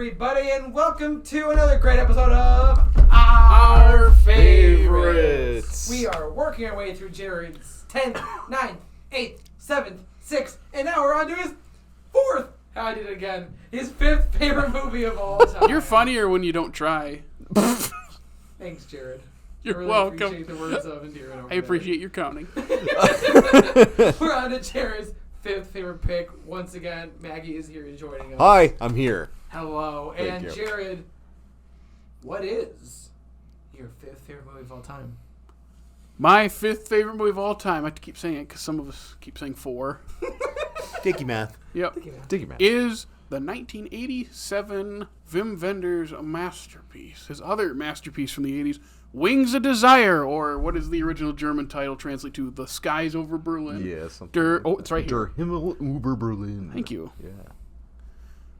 everybody, and welcome to another great episode of Our Favorites. We are working our way through Jared's 10th, 9th, 8th, 7th, 6th, and now we're on to his 4th. I did it again. His 5th favorite movie of all time. You're funnier when you don't try. Thanks, Jared. You're I really welcome. appreciate the words of endearment. I appreciate your counting. We're on to Jared's 5th favorite pick. Once again, Maggie is here joining us. Hi, I'm here. Hello. Thank And you. Jared, what is your 5th favorite movie of all time? My 5th favorite movie of all time, I have to keep saying it because some of us keep saying 4. Dickey math. Yep. Dickey math. Is the 1987 Wim Wenders masterpiece. His other masterpiece from the 80s, Wings of Desire, or what is the original German title translate to? The Skies Over Berlin. Yeah, something. It's right here. Der Himmel über Berlin. Thank you. Yeah.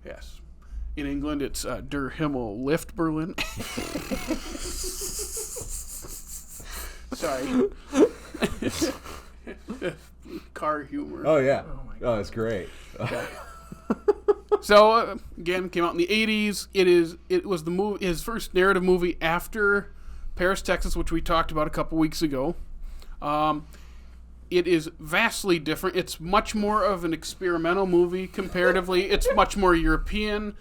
Yes. In England, it's Der Himmel Lift Berlin. Sorry. Car humor. Oh yeah. Oh my Oh, it's great. So again, came out in the 80s. It was the movie, his first narrative movie after Paris, Texas, which we talked about a couple weeks ago. It is vastly different. It's much more of an experimental movie comparatively. It's much more European.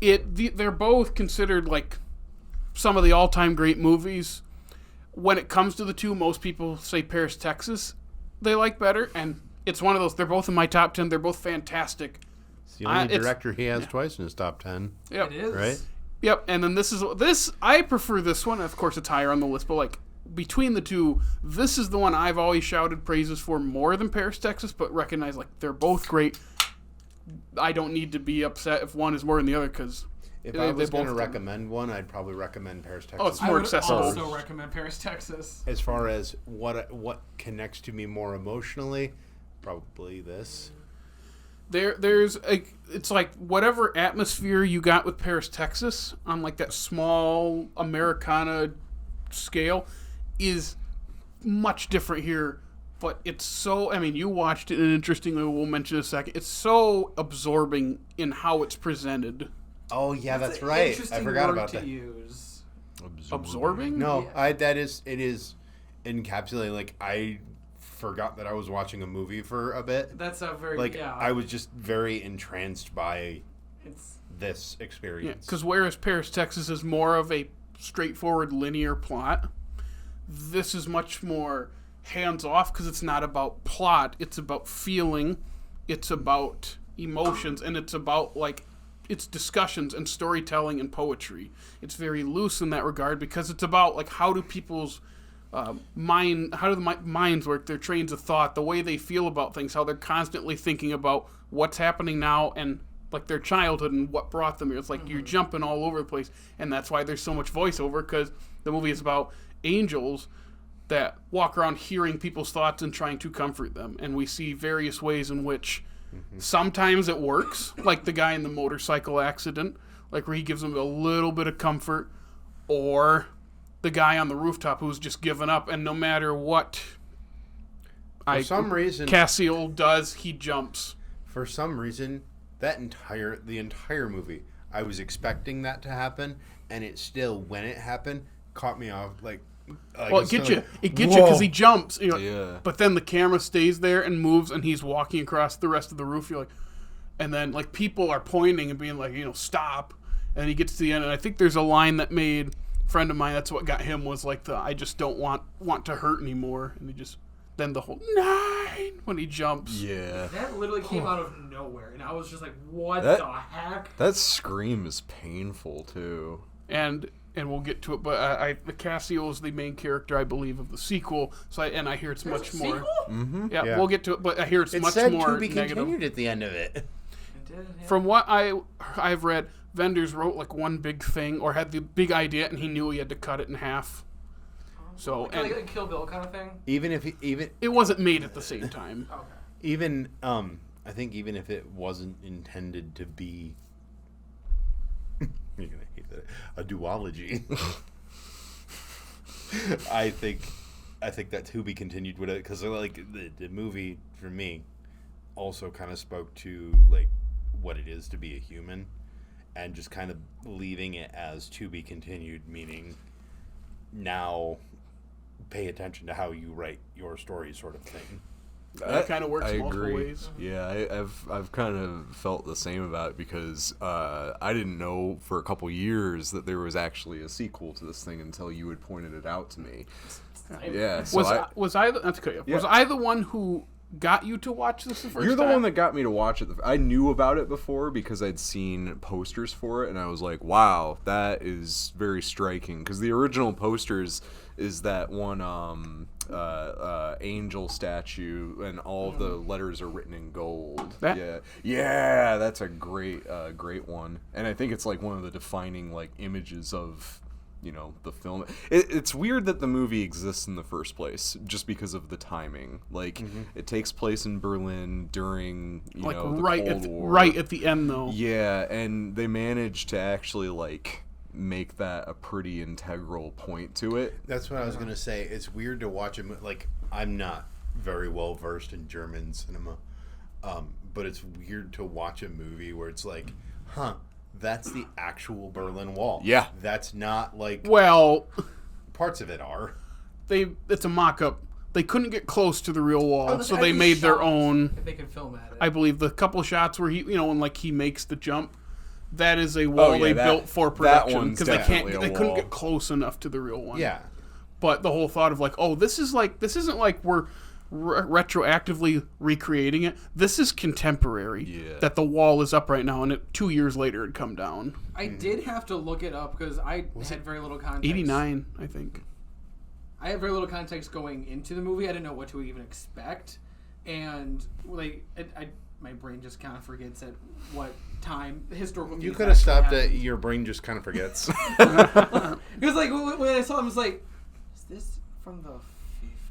They're both considered like some of the all-time great movies. When it comes to the two, most people say Paris, Texas they like better, and it's one of those. They're both in my top 10. They're both fantastic. It's the only director he has twice in his top 10. Yep. It is. Right? Yep, and then this I prefer this one. Of course, it's higher on the list, but like between the two, this is the one I've always shouted praises for more than Paris, Texas, but recognize like they're both great. I don't need to be upset if one is more than the other because if I was going to recommend one, I'd probably recommend Paris, Texas. Oh, it's more accessible. I would also recommend Paris, Texas. As far as what connects to me more emotionally, probably this. It's like whatever atmosphere you got with Paris, Texas on like that small Americana scale is much different here, but it's so, I mean, you watched it and interestingly we'll mention in a second, it's so absorbing in how it's presented. Oh yeah, that's an right. Interesting I forgot word about to that. Use. Absorbing? No, Yeah. it is encapsulating. Like I forgot that I was watching a movie for a bit. That's a very I was just very entranced by It's this Yeah, experience. because whereas Paris, Texas is more of a straightforward linear plot, this is much more hands-off because it's not about plot, it's about feeling, it's about emotions, and it's about like it's discussions and storytelling and poetry. It's very loose in that regard because it's about like how do people's how do the minds work, their trains of thought, the way they feel about things, how they're constantly thinking about what's happening now and like their childhood and what brought them here. It's like you're jumping all over the place, and that's why there's so much voiceover because the movie is about angels that walk around hearing people's thoughts and trying to comfort them, and we see various ways in which sometimes it works, like the guy in the motorcycle accident, like where he gives them a little bit of comfort, or the guy on the rooftop who's just given up, and no matter what For some reason, Cassiel does, he jumps. For some reason, the entire movie, I was expecting that to happen, and it still, when it happened, caught me off. Well, it gets you because he jumps. You know, Yeah. But then the camera stays there and moves, and he's walking across the rest of the roof. You're like, and then like people are pointing and being like, stop. And he gets to the end, and I think there's a line that made a friend of mine. That's what got him was like I just don't want to hurt anymore, and he just then the whole 9 when he jumps. Yeah. that literally came out of nowhere, and I was just like, "What That- the heck?" That scream is painful too. And we'll get to it, but the Cassiel is the main character, I believe, of the sequel. So I hear it's There's much a more. sequel? Mm-hmm. Yeah, Yeah. we'll get to it, but I hear it's it much said more to be negative. continued at the end of it. It did, yeah. From what I've read, Wenders wrote like one big thing or had the big idea, and he knew he had to cut it in half. So like and a Kill Bill kind of thing. it wasn't made at the same time. Okay. I think even if it wasn't intended to be, you're gonna hate that, a duology. I think that to be continued with it because like the movie for me also kind of spoke to like what it is to be a human, and just kind of leaving it as to be continued, meaning now pay attention to how you write your story, sort of thing. That kind of works I multiple agree. ways. Yeah, I've kind of felt the same about it because I didn't know for a couple years that there was actually a sequel to this thing until you had pointed it out to me. Yeah, so Was I the one who got you to watch this the first time? You're the one that got me to watch it. I knew about it before because I'd seen posters for it, and I was like, wow, that is very striking. Because the original posters is that one angel statue, and all of the letters are written in gold. Yeah, that's a great one. And I think it's like one of the defining like images of the film. It's weird that the movie exists in the first place just because of the timing. Like it takes place in Berlin during the Cold War. Right at the end though. Yeah, and they managed to actually like make that a pretty integral point to it. That's what I was gonna say. It's weird to watch like I'm not very well versed in German cinema, but it's weird to watch a movie where it's like, that's the actual Berlin Wall. Yeah. That's not like... Well... Parts of it are. It's a mock-up. They couldn't get close to the real wall, so they made their own... If they could film at it. I believe the couple shots where when he makes the jump, that is a wall they built for production. Because they couldn't get close enough to the real one. Yeah. But the whole thought of like, this isn't like we're... retroactively recreating it. This is contemporary. Yeah. That the wall is up right now, and 2 years later it'd come down. I did have to look it up because I had very little context. 89, I think. I had very little context going into the movie. I didn't know what to even expect, and like my brain just kind of forgets at what time historical. You could have stopped at your brain just kind of forgets. Because like when I saw him, I was like, is this from the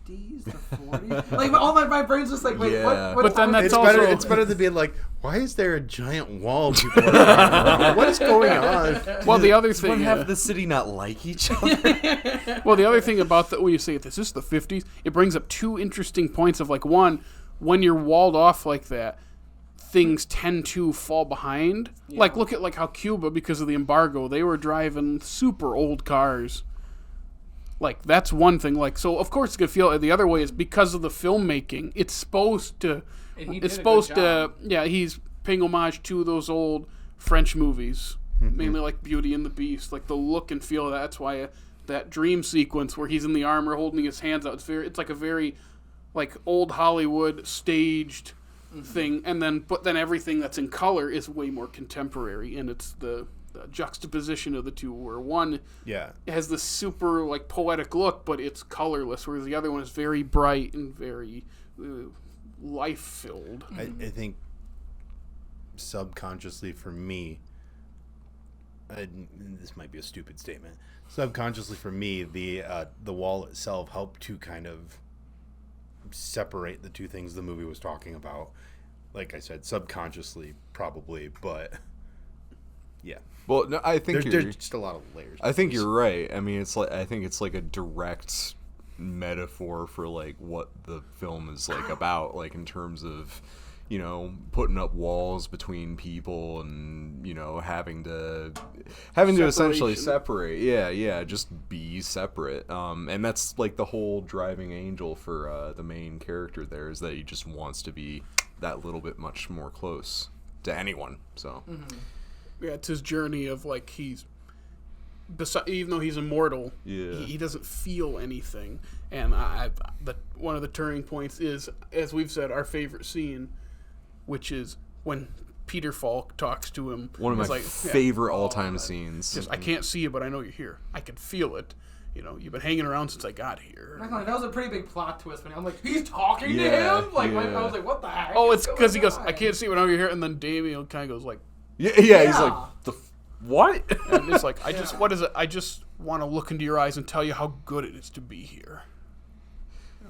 50s, the 40s? Like all my brain's just like, wait, what? But then that's it's better to be like, why is there a giant wall people are talking about? What is going on? Well, the other thing, half the city not like each other. Well, the other thing about when you say this is the 50s, it brings up two interesting points of like one, when you're walled off like that, things tend to fall behind. Yeah. Like look at like how Cuba, because of the embargo, they were driving super old cars. Like, that's one thing. Like, so, of course, it's going to feel the other way is because of the filmmaking. It's supposed to... he's paying homage to those old French movies. Mainly, like, Beauty and the Beast. Like, the look and feel of that. That's why that dream sequence where he's in the armor holding his hands out, it's like a very, like, old Hollywood staged thing. And then everything that's in color is way more contemporary. And it's the juxtaposition of the two, where one has this super like poetic look, but it's colorless, whereas the other one is very bright and very life filled. I think subconsciously for me, this might be a stupid statement. Subconsciously for me, the wall itself helped to kind of separate the two things the movie was talking about. Like I said, subconsciously probably, but yeah. Well, no, I think there's just a lot of layers. I think you're right. I mean, I think it's like a direct metaphor for like what the film is like about, like in terms of, putting up walls between people and having to essentially separate. Yeah, just be separate. And that's like the whole driving angel for the main character there, is that he just wants to be that little bit much more close to anyone. So. Mm-hmm. Yeah, it's his journey of like even though he's immortal, he doesn't feel anything. And one of the turning points is, as we've said, our favorite scene, which is when Peter Falk talks to him. One of my favorite all-time scenes. Just, I can't see you, but I know you're here. I can feel it. You've been hanging around since I got here. That was a pretty big plot twist. When I'm like, he's talking to him? Like, I was like, what the heck? Oh, it's because he goes, I can't see you, but I know you're here. And then Damien kind of goes like, Yeah, he's like, what? And it's like, what is it? I just want to look into your eyes and tell you how good it is to be here.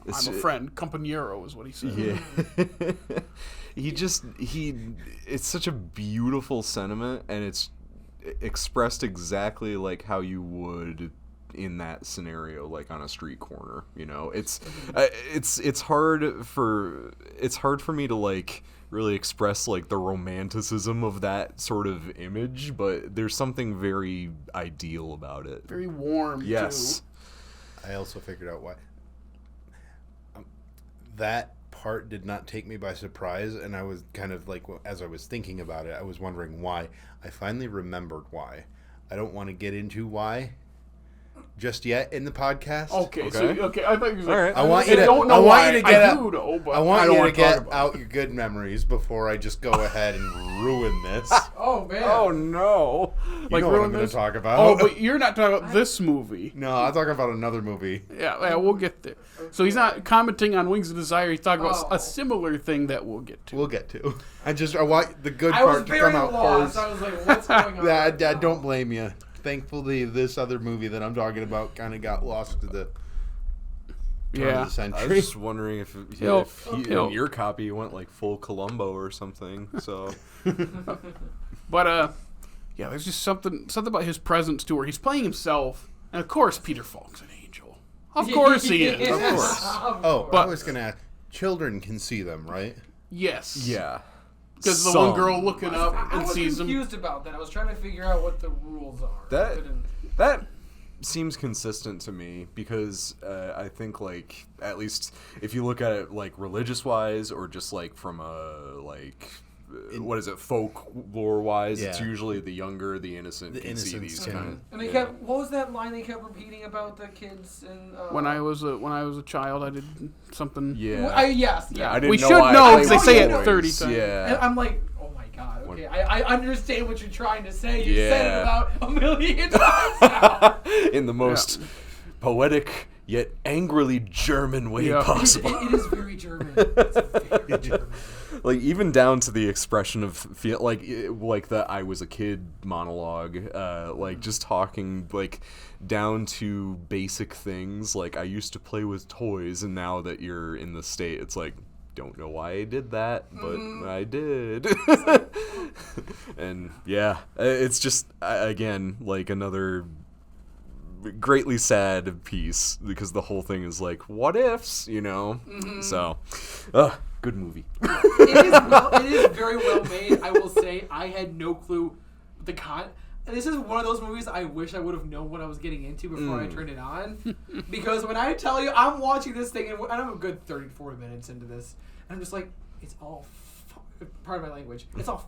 I'm a friend. Compañero is what he said. Yeah. It's such a beautiful sentiment, and it's expressed exactly like how you would in that scenario, like on a street corner. It's hard for me to like really express like the romanticism of that sort of image, but there's something very ideal about it. Very warm. Yes. Too. I also figured out why. That part did not take me by surprise, and I was kind of like, as I was thinking about it, I was wondering why. I finally remembered why. I don't want to get into why just yet in the podcast. Okay. So I thought you was like, All right. I want you to. don't know I want why. you to get I out. do know, but I want don't you wanna to get talk about out your good memories before I just go ahead and ruin this. Oh man. Oh no! You know what I'm going this? to talk about. Oh, but you're not talking about this movie. No, I'm talking about another movie. Yeah, we'll get there. So he's not commenting on Wings of Desire. He's talking about Oh. a similar thing that we'll get to. We'll get to. I want the good I was part to very come out lost. first. I was like, what's going on? Yeah, right I now? don't blame you. Thankfully, this other movie that I'm talking about kind of got lost to the turn of the I was century. just wondering if He'll- in your copy went like full Columbo or something. So, But yeah, there's just something about his presence too, where he's playing himself, and of course Peter Falk's an angel. Of course he is. Of course. Oh, But- I was going to ask. Children can see them, right? Yes. yeah. Because the Some. one girl looking up I and was sees him. confused about that. I was trying to figure out what the rules are. That- I couldn't- That seems consistent to me because I think like at least if you look at it like religious wise or just like from a like what is it folklore wise, it's Yeah. usually the younger, the innocent The can see innocents these can- kind of. And they kept. What was that line they kept repeating about the kids? And When I was a child, I did something. Yeah. yes, Yeah. I didn't We know should why I know, played 'cause they with say it toys. 30 times. And Yeah. I'm like, oh my god. Okay, I understand what you're trying to say. You said it Yeah. about a million times now. In the most poetic yet angrily German way Yeah. possible. It is very German. It's very German. Like even down to the expression of feel like the I was a kid monologue, like just talking like down to basic things like I used to play with toys, and now that you're in the state, it's like don't know why I did that, but I did. And yeah, it's just again like another greatly sad piece because the whole thing is like what ifs, you know. So good movie. It is very well made. I will say I had no clue this is one of those movies I wish I would have known what I was getting into before I turned it on. Because when I tell you I'm watching this thing and I'm a good 30 to 40 minutes into this, and I'm just like, it's all pardon my language. It's all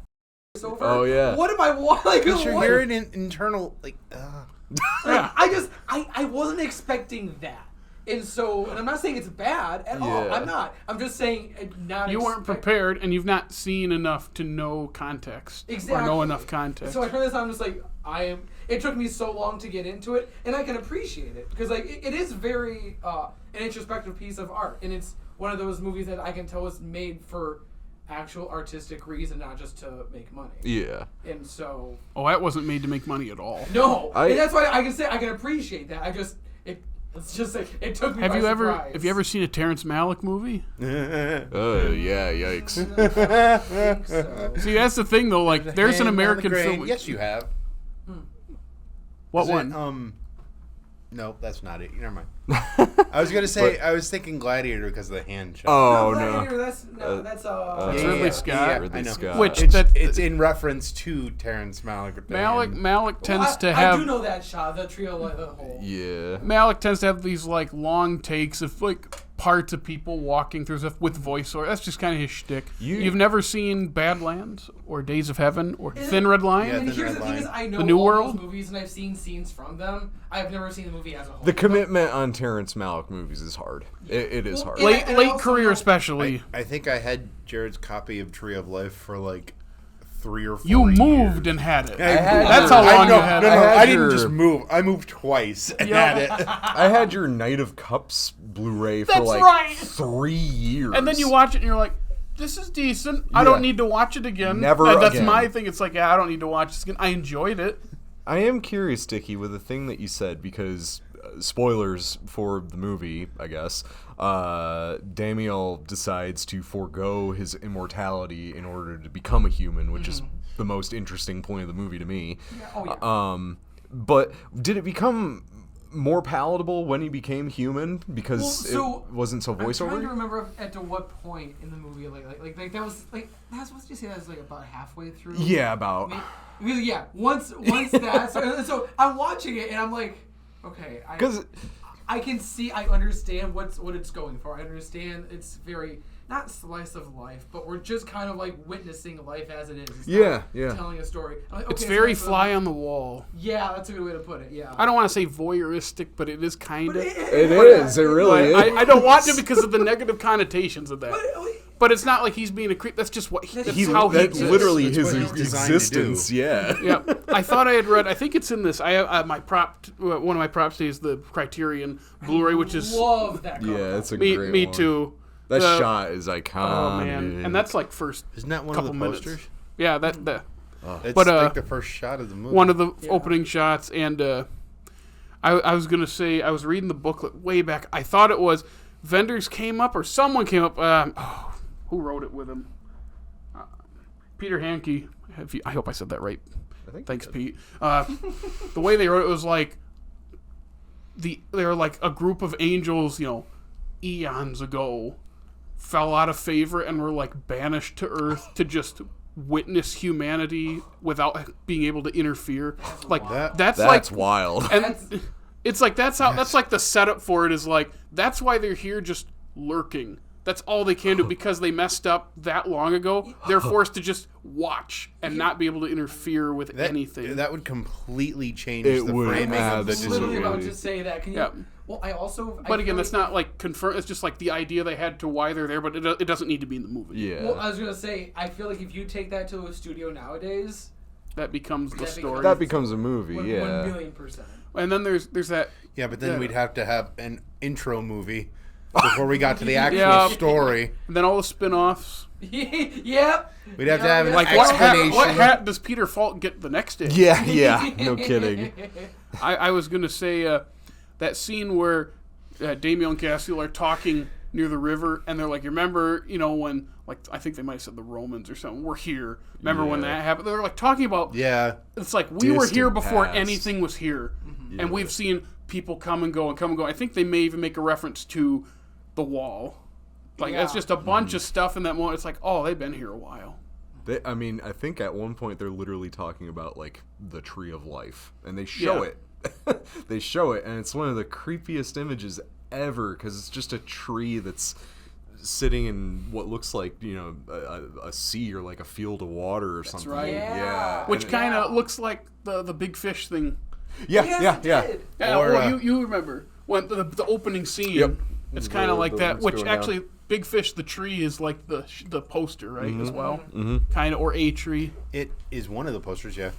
over. Oh, yeah. What am I like? Because you're what- hearing an internal, like, Yeah. I wasn't expecting that. And I'm not saying it's bad at all. Yeah. I'm not. I'm just saying not. You weren't prepared, and you've not seen enough to know context. Exactly. Or know enough context. So I turned this on. I'm just like, It took me so long to get into it, and I can appreciate it because like it is very an introspective piece of art, and it's one of those movies that I can tell was made for actual artistic reason, not just to make money. Yeah. And so Oh, that wasn't made to make money at all. no, I- and that's why I can say I can appreciate that. Let's just say it took me. Have by you surprise. ever seen a Terrence Malick movie? Oh yeah, yikes. I think so. See, that's the thing though. Like, there's an Hand on the American grain. film. Yes, you have. What Is it, one? No, that's not it. Never mind. I was gonna say I was thinking Gladiator because of the hand shot. Oh Gladiator, no. that's That's Ridley Scott. Ridley I know. Scott. Which It's, that it's in reference to Terrence Malick. with the hand. Malick tends to I have do know that shot, the trio, like the whole. Yeah. Malick tends to have these like long takes of like parts of people walking through stuff with voiceover. That's just kind of his shtick. You've never seen Badlands or Days of Heaven or Thin Red Line? Yeah, And Thin here's Red the thing: Line. is I know The New all World? those movies, and I've seen scenes from them. I've never seen the movie as a whole. The commitment on Terrence Malick movies is hard. It is Well, hard. it- Late And I late also career know- especially. I think I had Jared's copy of Tree of Life for like 3 or 4 You years. moved and had it. had That's your- how long I, no, you had no, it. no, had I didn't your- just move. I moved twice and Yeah. had it. I had your Knight of Cups Blu-ray for That's like right. 3 years. And then you watch it and you're like, this is decent. I Yeah. don't need to watch it again. Never That's again. my thing. It's like, yeah, I don't need to watch this again. I enjoyed it. I am curious, Dickey, with the thing that you said, because spoilers for the movie, I guess. Damiel decides to forego his immortality in order to become a human, which is the most interesting point of the movie to me. Yeah, oh yeah. But did it become more palatable when he became human because it wasn't so I'm trying to voiceover. remember at to what point in the movie, like that was like that's what did you say that was like about halfway through? Yeah, about. Because once that so I'm watching it and I'm like, okay, I can see, I understand what it's going for. I understand it's very not slice of life, but we're just kind of like witnessing life as it is. It's Yeah. telling a story. I'm like, It's okay, very so fly on the wall. Yeah, that's a good way to put it. Yeah. I don't want to say voyeuristic, but it is kind of. It is. It really is. I don't want to because of the negative connotations of that. But it's not like he's being a creep. That's just what that's how he That's exists. literally That's his what he's designed to existence. do. Yeah. Yeah, I thought I had read. I think it's in this. I have my one of my props is the Criterion Blu-ray, which is love that. Yeah, it's a me great one. too. That shot is iconic. Oh man, and that's like first. Isn't that one couple of the minutes. posters? Yeah, that It's But, like the first shot of the movie. one of the opening shots, and I was gonna say I was reading the booklet way back. I thought it was vendors came up or someone came up. Who wrote it with him? Peter Handke. I hope I said that right. Thanks, Pete. The way they wrote it was like they were like a group of angels, eons ago, fell out of favor and were like banished to Earth to just witness humanity without being able to interfere. Like that's like wild. and it's like that's like the setup for it is like that's why they're here just lurking. That's all they can do because they messed up that long ago. They're forced to just watch and not be able to interfere with anything. That would completely change It the would, framing of the I was literally about Disney. to say that. Can you? Yeah. Well, I also. But again, that's not like confirmed. It's just like the idea they had to why they're there, but it doesn't need to be in the movie. Yeah. Well, I was gonna say, I feel like if you take that to a studio nowadays, That becomes the story. That becomes a movie. 1 Yeah. million%. And then there's that. Yeah, but then Yeah. we'd have to have an intro movie before we got to the actual Yeah. story. And then all the spin-offs. Yep. We'd have to have an Like explanation. what hat does Peter Falk get the next day? Yeah. Yeah. No kidding. I was gonna say that scene where Damien and Castiel are talking near the river, and they're like, "You remember, when like I think they might have said the Romans or something. We're here. Remember when that happened? They're like talking about. Yeah. It's like we were here Distant before past. anything was here, and we've seen people come and go and come and go. I think they may even make a reference to the wall. Like it's just a bunch of stuff in that moment. It's like, oh, they've been here a while. I think at one point they're literally talking about like the tree of life, and they show it. They show it, and it's one of the creepiest images ever because it's just a tree that's sitting in what looks like a sea or like a field of water or something. right. Yeah. Which kind of looks like the big fish thing. Yeah. Yes, Yeah. it did. Yeah, Or, well, you remember when the opening scene. Yep. It's kind of like The that. one's Which going actually, down. Big Fish, the tree is like the poster, right? As well, kind of, or a tree. It is one of the posters, yeah.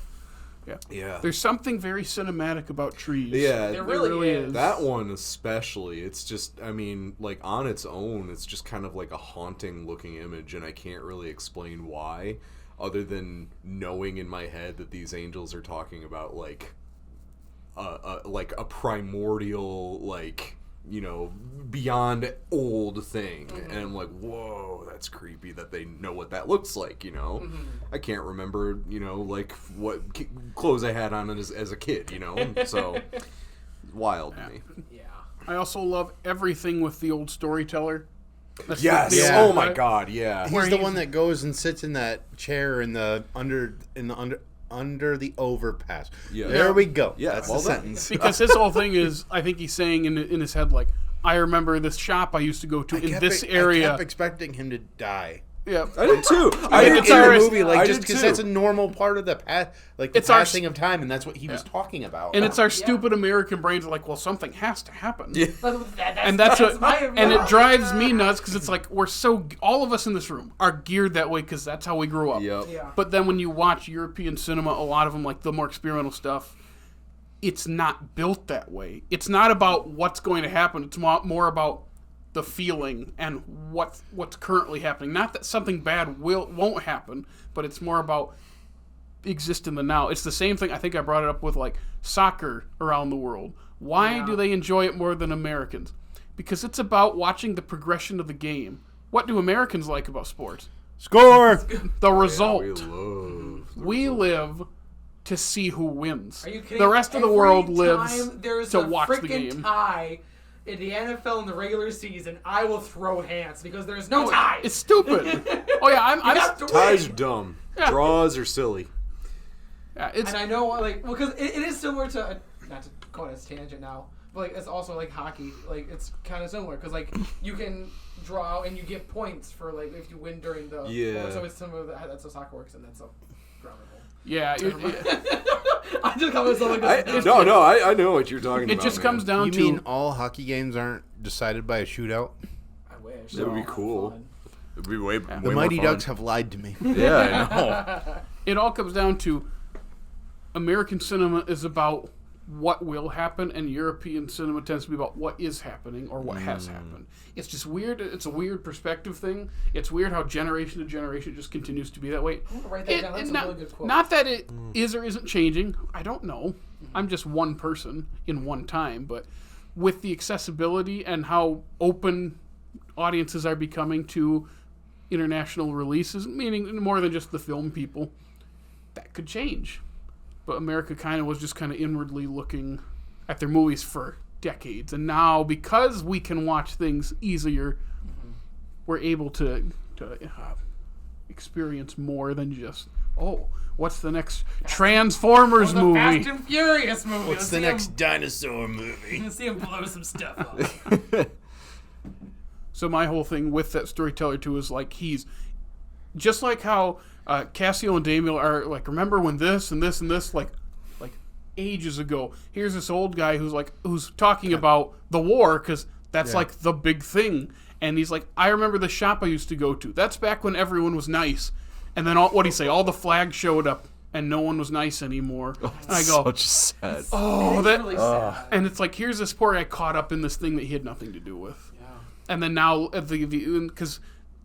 Yeah. There's something very cinematic about trees. Yeah. It really is. That one especially, it's just, like on its own, it's just kind of like a haunting looking image, and I can't really explain why, other than knowing in my head that these angels are talking about like a primordial, like, beyond old thing. And I'm like, whoa, that's creepy that they know what that looks like, I can't remember, like what clothes I had on as a kid, so wild to me. Yeah. I also love everything with the old storyteller. That's Yes. the Yeah. Oh old my guy. God. Yeah. He's the one that goes and sits in that chair under the overpass. Yeah. There we go. Yeah, That's well the done. sentence. Because his whole thing is, I think he's saying in his head, like, I remember this shop I used to go to in this I area. kept expecting him to die. Yeah. I did too. I In did the too. movie, like I just did because too. that's a normal part of the the It's our passing of time, and that's what he was talking about. And it's our stupid American brains are like, well, something has to happen. Yeah. And that's my and it drives me nuts because it's like all of us in this room are geared that way because that's how we grew up. Yep. Yeah. But then when you watch European cinema, a lot of them, like the more experimental stuff, it's not built that way. It's not about what's going to happen. It's more about the feeling and what's currently happening. Not that something bad won't happen, but it's more about exist in the now. It's the same thing. I think I brought it up with like soccer around the world. Why do they enjoy it more than Americans? Because it's about watching the progression of the game. What do Americans like about sports? Score! The result. We love. We live to see who wins. Are you kidding? The rest of the Every world lives time there's to a watch the freaking game. tie in the NFL in the regular season, I will throw hands because there's no ties. It's stupid. Oh yeah, I'm have to Ties win. are dumb. Yeah. Draws are silly. yeah, it's And I know, like, because it is similar to, not to go on a tangent now, but like it's also like hockey. Like it's kind of similar because like you can draw and you get points for like if you win during the. Yeah. So it's similar. That's how soccer works, and that's so groundable. yeah. I just call myself like this. I know what you're talking It about. just comes down You to mean all hockey games aren't decided by a shootout? I wish. That would be Oh, cool. fun. It'd be way, The way Mighty more fun. Ducks have lied to me. Yeah, I know. it all comes down to American cinema is about what will happen, and European cinema tends to be about what is happening or what has happened. It's just weird. It's a weird perspective thing. It's weird how generation to generation just continues to be that way. I'm gonna write that down. That's a not, really good quote. not that it is or isn't changing. I don't know. I'm just one person in one time, but with the accessibility and how open audiences are becoming to international releases, meaning more than just the film people, that could change. But America kind of was just kind of inwardly looking at their movies for decades. And now, because we can watch things easier, we're able to experience more than just, what's the next Transformers the movie? Fast and Furious movie. What's Let's the see next him, dinosaur movie? let's see him blow some stuff up. So my whole thing with that storyteller too is like he's just like how Cassio and Damiel are like, remember when this and this and this like ages ago. Here's this old guy who's talking about the war because that's like the big thing, and he's like, I remember the shop I used to go to. That's back when everyone was nice, and then what do you say? All the flags showed up and no one was nice anymore. And I go, Such sad. oh, It's that, really sad. and it's like here's this poor guy caught up in this thing that he had nothing to do with. Yeah. And then now, because,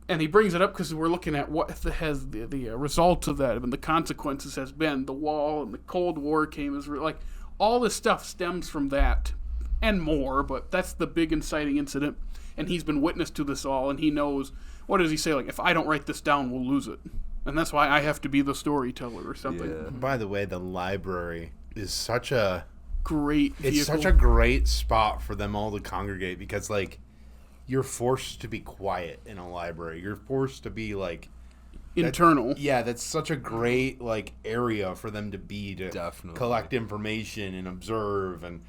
and he brings it up because we're looking at what has the result of that and the consequences has been. The wall and the Cold War came as like all this stuff stems from that and more. But that's the big inciting incident, and he's been witness to this all, and he knows. What does he say? Like, if I don't write this down, we'll lose it, and that's why I have to be the storyteller or something. Yeah. By the way, the library is such a Great. it's vehicle. such a great spot for them all to congregate because like you're forced to be quiet in a library. You're forced to be like internal. yeah, that's such a great like area for them to be to Definitely. collect information and observe and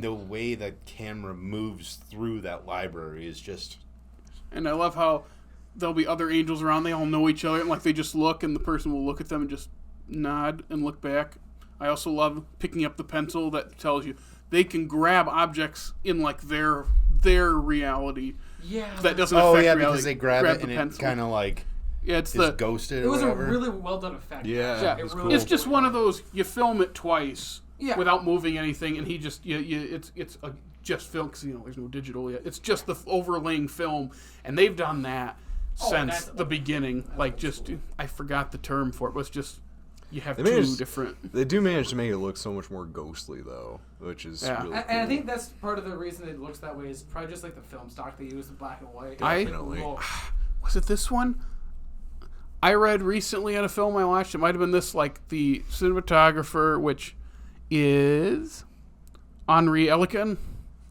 the way that camera moves through that library is just And I love how there'll be other angels around. They all know each other, and like they just look, and the person will look at them and just nod and look back. I also love picking up the pencil that tells you they can grab objects in like their reality Yeah. that doesn't affect reality. because they grab it the and it pencil. kind of like Yeah, it's is the ghosted It or was whatever. a really well done effect. Yeah. yeah. It It's really cool. It's just one of those you film it twice Yeah. without moving anything, and he just it's a just film because there's no digital yet. It's just the overlaying film, and they've done that since that's- the beginning. Like just I forgot the term for it. Was just you have They two managed- different. They do manage to make it look so much more ghostly, though, which is Yeah. really And cool. I think that's part of the reason it looks that way is probably just like the film stock they use, the black and white. Definitely. Cool. Was it this one? I read recently on a film I watched. It might have been this, like the cinematographer, which is Henri Alekin,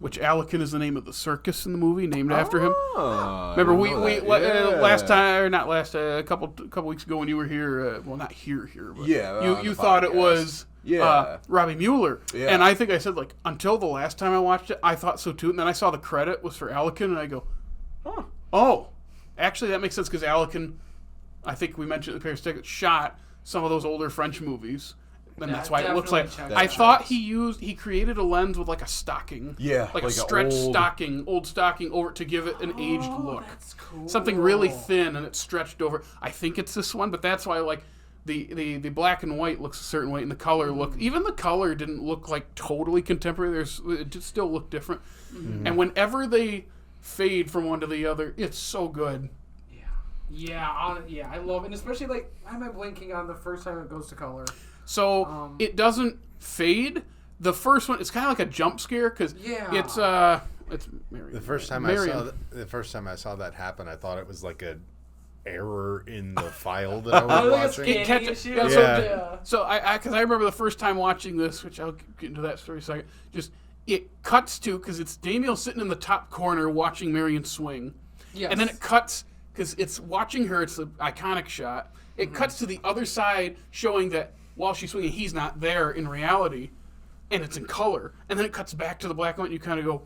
which Alekin is the name of the circus in the movie, named after him. Oh, I Remember, didn't we know that. Yeah. last time, or not last, a couple weeks ago when you were here. Well, not here, but Yeah, on you the thought it podcast. was Yeah. Robbie Mueller, Yeah. and I think I said like until the last time I watched it, I thought so too, and then I saw the credit was for Alekin, and I go, oh, actually that makes sense because Alekin, I think we mentioned the Paris Ticket, shot some of those older French movies. And Yeah, that's why it looks like. definitely I checked thought out. he created a lens with like a stocking, Yeah, like a like a stretched old- old stocking over to give it an aged look. That's cool. Something really thin and it's stretched over. I think it's this one, but that's why like the black and white looks a certain way, and the color look. Even the color didn't look like totally contemporary. It just still looked different. And whenever they fade from one to the other, it's so good. Yeah, I love it, and especially like why am I blinking on the first time it goes to color? So it doesn't fade. The first one, it's kind of like a jump scare because Yeah. it's Marion. The first time I saw that happen, I thought it was like a error in the file that I was watching. So because I remember the first time watching this, which I'll get into that story in a second. Just it cuts to because it's Daniel sitting in the top corner watching Marion swing, and then it cuts because it's watching her. It's an iconic shot. It cuts to the other side, showing that while she's swinging, he's not there in reality, and it's in color. And then it cuts back to the black and white, and you kind of go,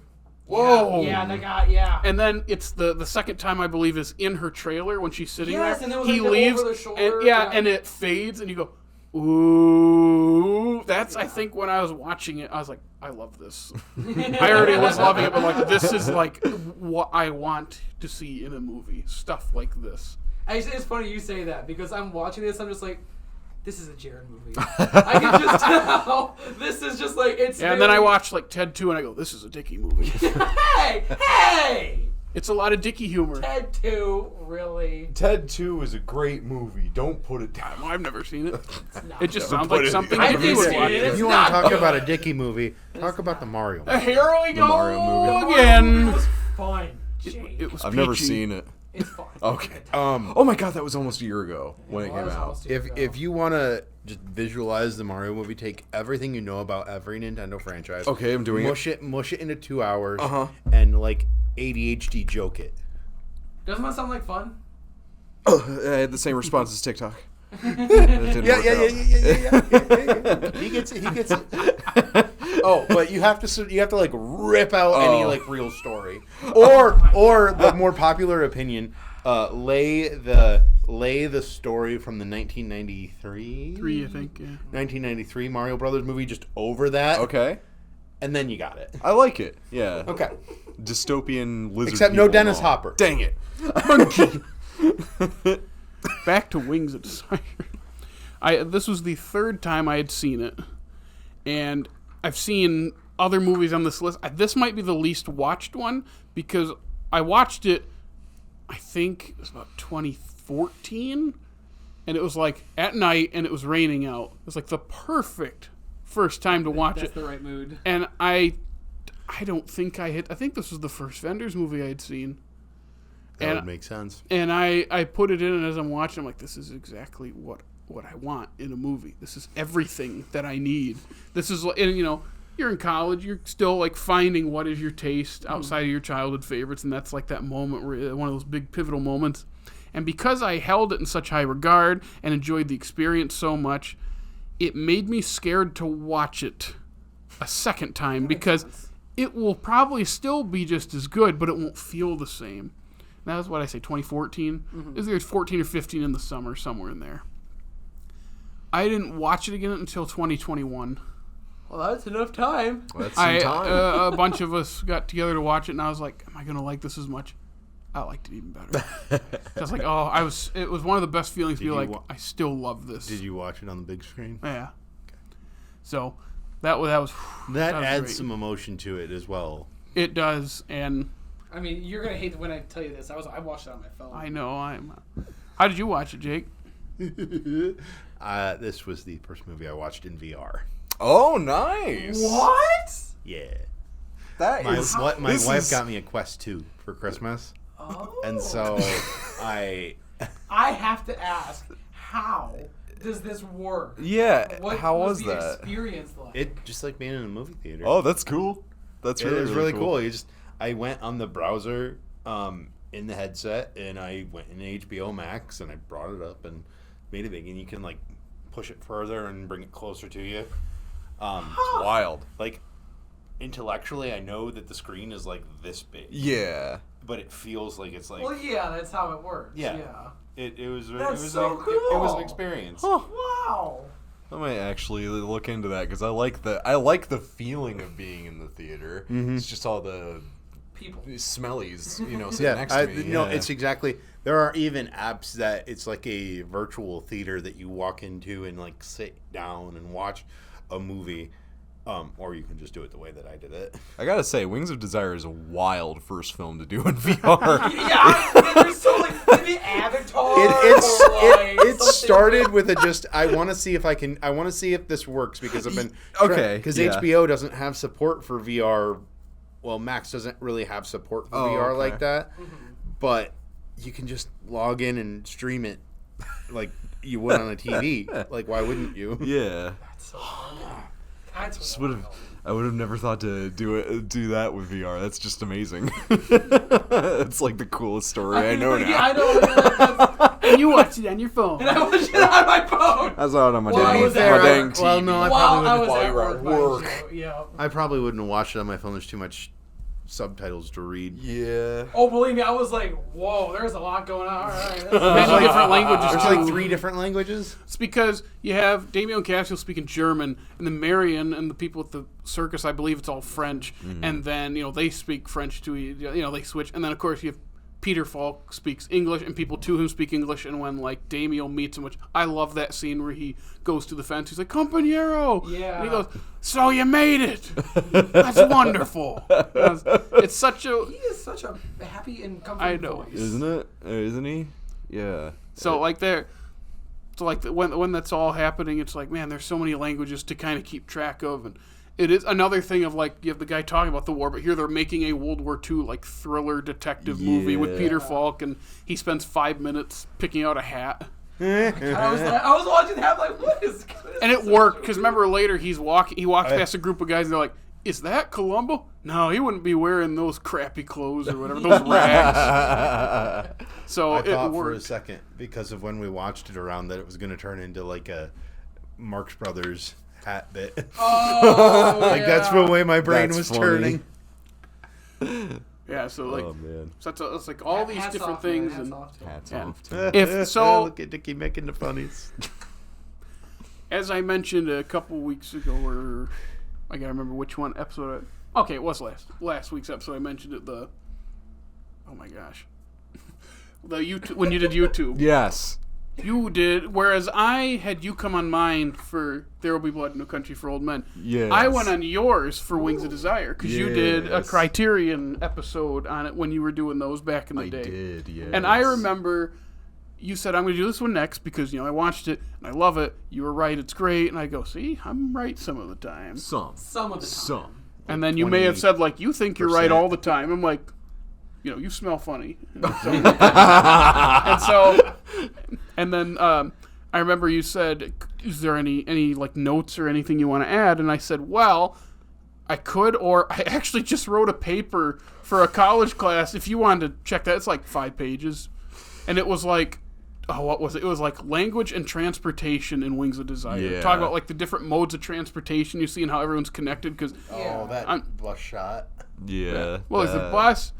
whoa. Yeah. And then it's the second time, I believe, is in her trailer when she's sitting there. And then he leaves, over the shoulder, and it fades, and you go, ooh. That's, I think, when I was watching it, I was like, I love this. I already was loving it, but like, this is like what I want to see in a movie. Stuff like this. It's funny you say that because I'm watching this, I'm just like, this is a Jared movie. I can just tell. This is just like, it's... Yeah, and then I watched like Ted 2 and I go, this is a Dickey movie. Hey! It's a lot of Dickey humor. Ted 2, really? Ted 2 is a great movie. Don't put it down. I've never seen it. No. It just sounds like something I Dickey did would see watch. it. If you want to talk about a Dickey movie, talk about the Mario movie. Here we go Mario movie. again. It was fun, Jake. It was I've never peachy. seen it. It's fun. Okay. Oh my god, that was almost a year ago when it came was out. almost a year ago. If you want to just visualize the Mario movie, take everything you know about every Nintendo franchise. Okay, I'm doing it. Mush it into 2 hours. And like ADHD joke it. Doesn't that sound like fun? I had the same response as TikTok. Yeah. He gets it. Oh, but you have to like rip out any like real story, or the more popular opinion, lay the story from the 1993, I think, yeah. 1993 Mario Brothers movie just over that. Okay. And then you got it. I like it. Yeah. Okay. Dystopian lizard. Except no people Dennis and all. Hopper. Dang it. Monkey. Back to Wings of Desire. This was the third time I had seen it, and I've seen other movies on this list. This might be the least watched one because I watched it, I think it was about 2014, and it was like at night and it was raining out. It was like the perfect first time to watch That's it. the right mood. And I don't think I think this was the first Vendors movie I had seen. That would make sense. And I put it in, and as I'm watching, I'm like, this is exactly what I want in a movie. This is everything that I need. This is, and you're in college, you're still like finding what is your taste outside of your childhood favorites, and that's like that moment where one of those big pivotal moments. And because I held it in such high regard and enjoyed the experience so much, it made me scared to watch it a second time because it will probably still be just as good, but it won't feel the same. That was what I say, 2014? It was either 14 or 15 in the summer, somewhere in there. I didn't watch it again until 2021. Well, that's enough time. Well, that's some time. A bunch of us got together to watch it, and I was like, am I going to like this as much? I liked it even better. I was like, it was one of the best feelings to be like, I still love this. Did you watch it on the big screen? Yeah. So that was adds great. some emotion to it as well. It does, and I mean, you're gonna hate it when I tell you this. I watched it on my phone. I know. How did you watch it, Jake? This was the first movie I watched in VR. Oh, nice. What? Yeah. That My is. wife got me a Quest 2 for Christmas. Oh. And so I have to ask, how does this work? Yeah. What how was the that? experience like? it just like being in a movie theater. Oh, that's cool. That's It really, was really cool. cool. I went on the browser in the headset, and I went in HBO Max, and I brought it up and made it big, and you can like push it further and bring it closer to you. It's wild. Like intellectually, I know that the screen is like this big, Yeah. but it feels like it's like Well, yeah, that's how it works. Yeah. Yeah. it was. That's it was so like, it was an cool. experience. Wow. I might actually look into that because I like the feeling of being in the theater. It's just all the People. smellies, sitting next to me. No, it's exactly. There are even apps that it's like a virtual theater that you walk into and like sit down and watch a movie, or you can just do it the way that I did it. I gotta say, Wings of Desire is a wild first film to do in VR. Yeah, there's so like maybe Avatar. It started with a just. I want to see if this works because I've been Okay, because yeah. HBO doesn't have support for VR. Well, Max doesn't really have support for VR okay. like that, but you can just log in and stream it like you would on a TV. Like, why wouldn't you? Yeah. That's so funny. That's Just wild. I would have never thought to do that with VR. That's just amazing. It's like the coolest story I know now. Yeah, I know. And you watch it on your phone. And I watched it on my phone. I saw it on my Well, I dang, was my at dang work. TV. Well, no, I While probably I wouldn't. was while at you were at work. work. Yeah. I probably wouldn't have watched it on my phone. There's too much subtitles to read. Yeah. Oh, believe me, I was like, whoa, there's a lot going on. All right. Many different languages. There's too. like 3 different languages. It's because you have Damien Cassio speaking German, and then Marion and the people at the circus, I believe it's all French, and then they speak French too. They switch, and then of course you have Peter Falk speaks English, and people to him speak English. And when like Damien meets him, which I love that scene where he goes to the fence, he's like "Compañero," Yeah. and he goes, "So you made it? That's wonderful." It's such a He is such a happy and comforting I know. voice. Isn't it? Isn't he? Yeah. So like there, so like when that's all happening, it's like, man, there's so many languages to kind of keep track of, and it is another thing of like you have the guy talking about the war, but here they're making a World War II like thriller detective movie with Yeah. Peter Falk, and he spends 5 minutes picking out a hat, I was watching that, like, what is this? and it worked because remember later he walks past a group of guys, and they're like, "Is that Columbo? No, he wouldn't be wearing those crappy clothes or whatever, those rags." So I it thought for a worked. second, because of when we watched it around, that it was going to turn into like a Marx Brothers hat bit. Oh, Like that's the way my brain That's was funny. turning. Yeah, so like Oh man. so it's like all these Hats different off, man, things, hats and off to Hats Yeah. off. To if so, Look at Dickey making the funnies. as I mentioned a couple weeks ago, or I gotta remember which one episode. Okay, it was last week's episode. I mentioned it. Oh my gosh, the YouTube when you did YouTube. Yes. You did, whereas I had you come on mine for There Will Be Blood in No Country for Old Men. Yes. I went on yours for Wings of Desire because you did a Yes. Criterion episode on it when you were doing those back in the I day. did. Yes. And I remember you said, "I'm going to do this one next because, I watched it and I love it. You were right. It's great." And I go, "See, I'm right some of the time." some. Some of the time. Some. And then you may have said, like, "You think you're right 20%. all the time." I'm like, "You smell funny." And then I remember you said, "Is there any like notes or anything you want to add?" And I said, "Well, I could, or I actually just wrote a paper for a college class. If you wanted to check that, it's like 5 pages, and it was like." Oh, what was it? It was like language and transportation in Wings of Desire. Yeah. Talk about like the different modes of transportation you see and how everyone's connected. Because Oh, that I'm- bus shot. Yeah. well, there's the bus,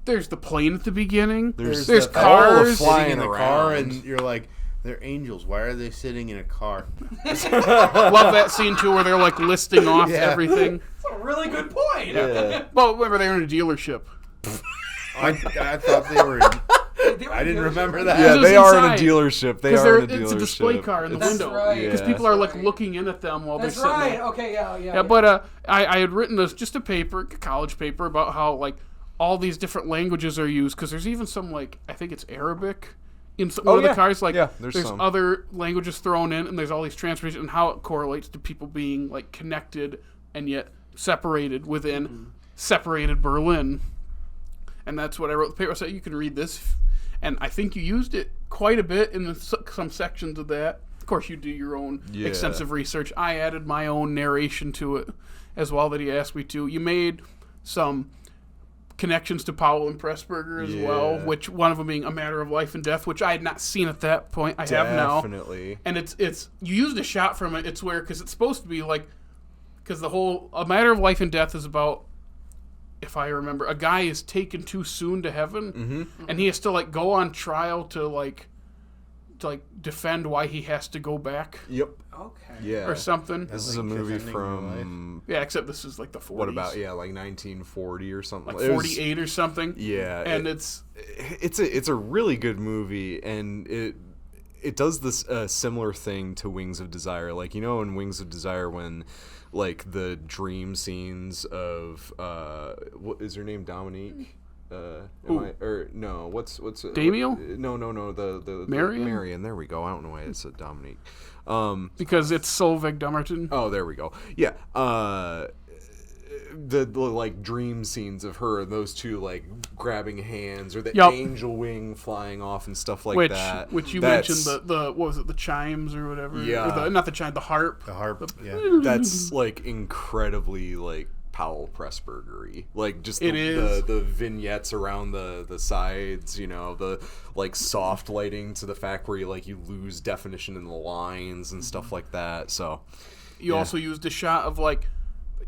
there's the plane at the beginning, there's the cars. flying sitting in the car, around. and you're like, they're angels. Why are they sitting in a car? Love that scene too, where they're like listing off Yeah. everything. That's a really good point. Yeah. Well, remember they were in a dealership. I thought they were. I didn't remember that. Yeah, It was they are in a inside. deallew They Because are in a dealership. it's a display car in the That's window. right. Because Yeah. people are like looking in at them while That's they're sitting right. there. Okay, yeah. Yeah, but I had written just a paper, a college paper, about how like all these different languages are used. Because there's even some like I think it's Arabic in one of the yeah. cars. Like Yeah, there's some. other languages thrown in, and there's all these translations and how it correlates to people being like connected and yet separated within separated Berlin. And that's what I wrote the paper. So you can read this, and I think you used it quite a bit in some sections of that. Of course, you do your own Yeah. extensive research. I added my own narration to it as well that he asked me to. You made some connections to Powell and Pressburger as well, Yeah. which one of them being A Matter of Life and Death, which I had not seen at that point. I have now. Definitely. And it's you used a shot from it. It's where because it's supposed to be like because the whole A Matter of Life and Death is about. If I remember, a guy is taken too soon to heaven, and he has to like go on trial to defend why he has to go back Yep. Okay. Yeah. or something. This is a like movie defending your from Yeah, except this is like the 40s. what about like 1940 or something? like It was- 48 or something? Yeah. and it's a really good movie, and it does this similar thing to Wings of Desire. Like in Wings of Desire when like the dream scenes of what is her name, Dominique? What's Damiel? No, the Marion? Marion. There we go. I don't know why it said Dominique. because it's Solveig Dummerton. Oh, there we go. Yeah. the like dream scenes of her and those two like grabbing hands, or the angel wing flying off and stuff like that. Which you mentioned the what was it, the chimes or whatever? Yeah, or not the chime, the harp. The harp. That's like incredibly like Powell Pressburger-y. Like just the vignettes around the sides, you know, the like soft lighting to the fact where you lose definition in the lines and stuff like that. So you also used a shot of like,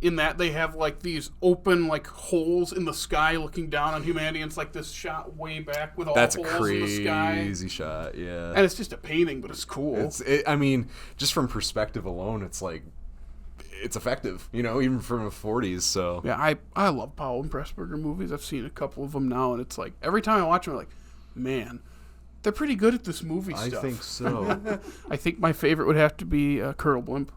in that they have like these open like holes in the sky looking down on humanity, and it's like this shot way back with all holes in the sky. That's a crazy shot, yeah. And it's just a painting, but it's cool. I mean, just from perspective alone, it's like, it's effective, you know, even from the 40s. So yeah, I love Powell and Pressburger movies. I've seen a couple of them now, and it's like every time I watch them, I'm like, man, they're pretty good at this movie stuff. I think so. I think my favorite would have to be Colonel Blimp.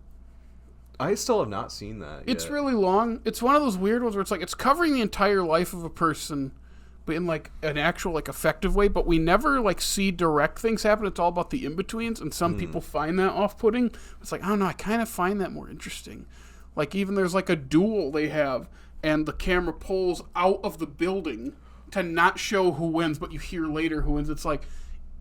I still have not seen that yet. It's really long. It's one of those weird ones where it's like it's covering the entire life of a person, but in like an actual like effective way, but we never like see direct things happen. It's all about the in-betweens, and some people find that off-putting. It's like, I don't know, I kind of find that more interesting. Like even there's like a duel they have, and the camera pulls out of the building to not show who wins, but you hear later who wins. It's like,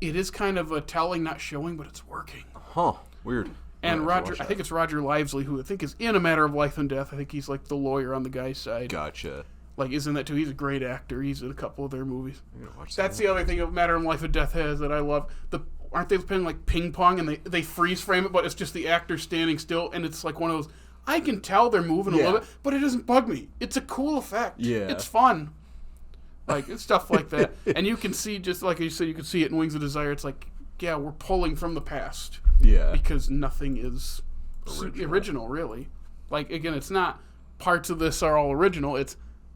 it is kind of a telling, not showing, but it's working. Huh, weird. And I think it's Roger Livesley, who I think is in A Matter of Life and Death. I think he's like the lawyer on the guy's side. Gotcha. Like, isn't that too? He's a great actor. He's in a couple of their movies. That's the other thing of Matter of Life and Death has that I love. Aren't they playing like ping pong, and they freeze frame it, but it's just the actor standing still, and it's like one of those, I can tell they're moving a little bit, but it doesn't bug me. It's a cool effect. Yeah. It's fun. Like, it's stuff like that. And you can see, just like you said, you can see it in Wings of Desire. It's like, yeah, we're pulling from the past. Yeah. Because nothing is original, really. Like, again, it's not parts of this are all original.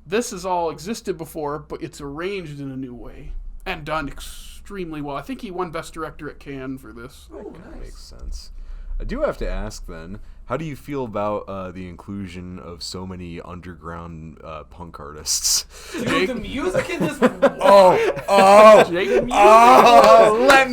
This has all existed before, but it's arranged in a new way and done extremely well. I think he won Best Director at Cannes for this. Oh, that makes sense. I do have to ask then, how do you feel about the inclusion of so many underground punk artists? Dude, the music in this. Jake, let